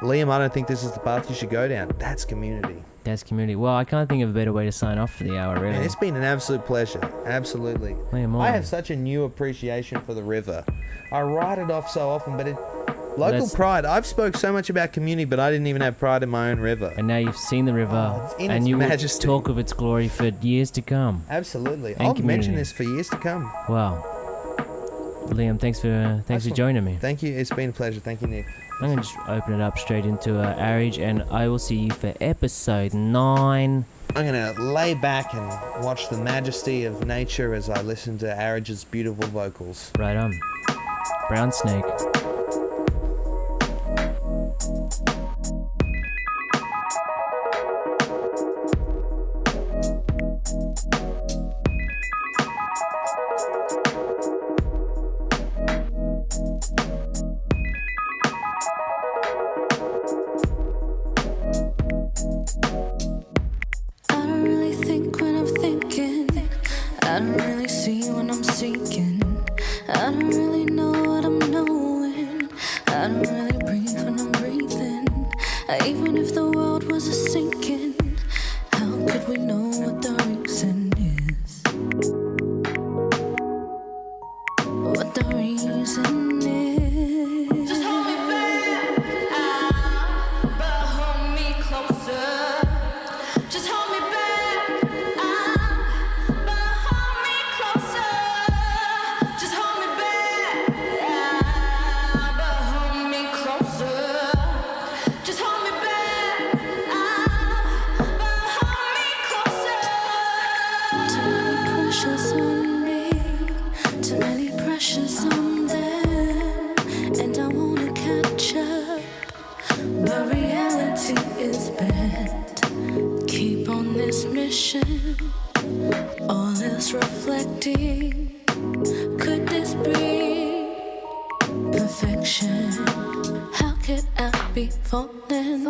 [SPEAKER 2] Liam, I don't think this is the path you should go down. That's community.
[SPEAKER 3] That's community. Well, I can't think of a better way to sign off for the hour, really.
[SPEAKER 2] And it's been an absolute pleasure. Absolutely.
[SPEAKER 3] Liam,
[SPEAKER 2] I have such a new appreciation for the river. I write it off so often, but local
[SPEAKER 3] That's-
[SPEAKER 2] pride. I've spoke so much about community, but I didn't even have pride in my own river.
[SPEAKER 3] And now you've seen the river,
[SPEAKER 2] Oh, it's in
[SPEAKER 3] and
[SPEAKER 2] its
[SPEAKER 3] you will
[SPEAKER 2] majesty.
[SPEAKER 3] talk of its glory for years to come.
[SPEAKER 2] Absolutely.
[SPEAKER 3] And
[SPEAKER 2] I'll
[SPEAKER 3] community.
[SPEAKER 2] mention this for years to come.
[SPEAKER 3] Wow. Liam, thanks for
[SPEAKER 2] Awesome.
[SPEAKER 3] joining me.
[SPEAKER 2] Thank you. It's been a pleasure. Thank you, Nick.
[SPEAKER 3] I'm going to just open it up straight into Arage, and I will see you for episode 9.
[SPEAKER 2] I'm going to lay back and watch the majesty of nature as I listen to Arage's beautiful vocals.
[SPEAKER 3] Right on. Brownsnake.
[SPEAKER 4] I don't really think when I'm thinking. I don't really see when I'm seeking. I don't really know what I'm knowing. I don't really breathe when I'm breathing. Even if the world was a sinking, how could we know what the reason is? What the reason is? Just hold me back, but hold me closer. Just hold me back, but hold me closer. reflection, all is reflecting. Could this be perfection? How could I be falling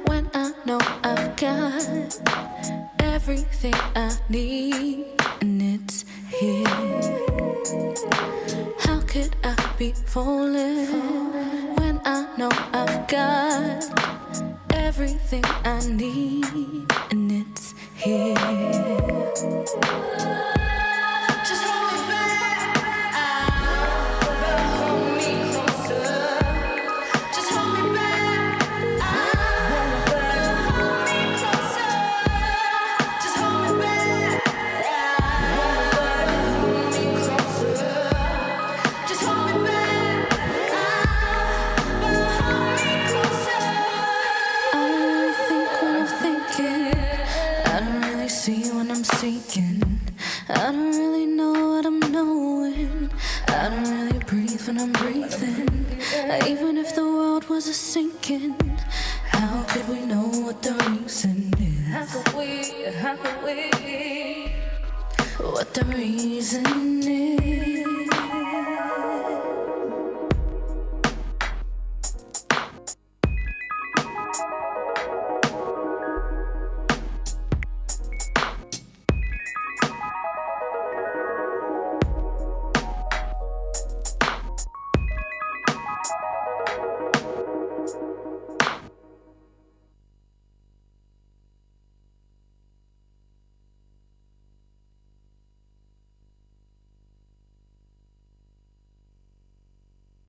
[SPEAKER 4] when I know I've got everything I need and it's here? How could I be falling when I know I've got everything I need and it's here? Just hold me back, hold me closer. Just hold me back, hold me closer. Just hold me back, hold me closer. Just hold me back, hold me closer. I don't really think when I'm thinking. I don't really see when I'm seeking. I don't really know what I'm knowing. I don't really breathe when I'm breathing. Even if the world was a sinking, how could we know what the reason is? How could we, what the reason is?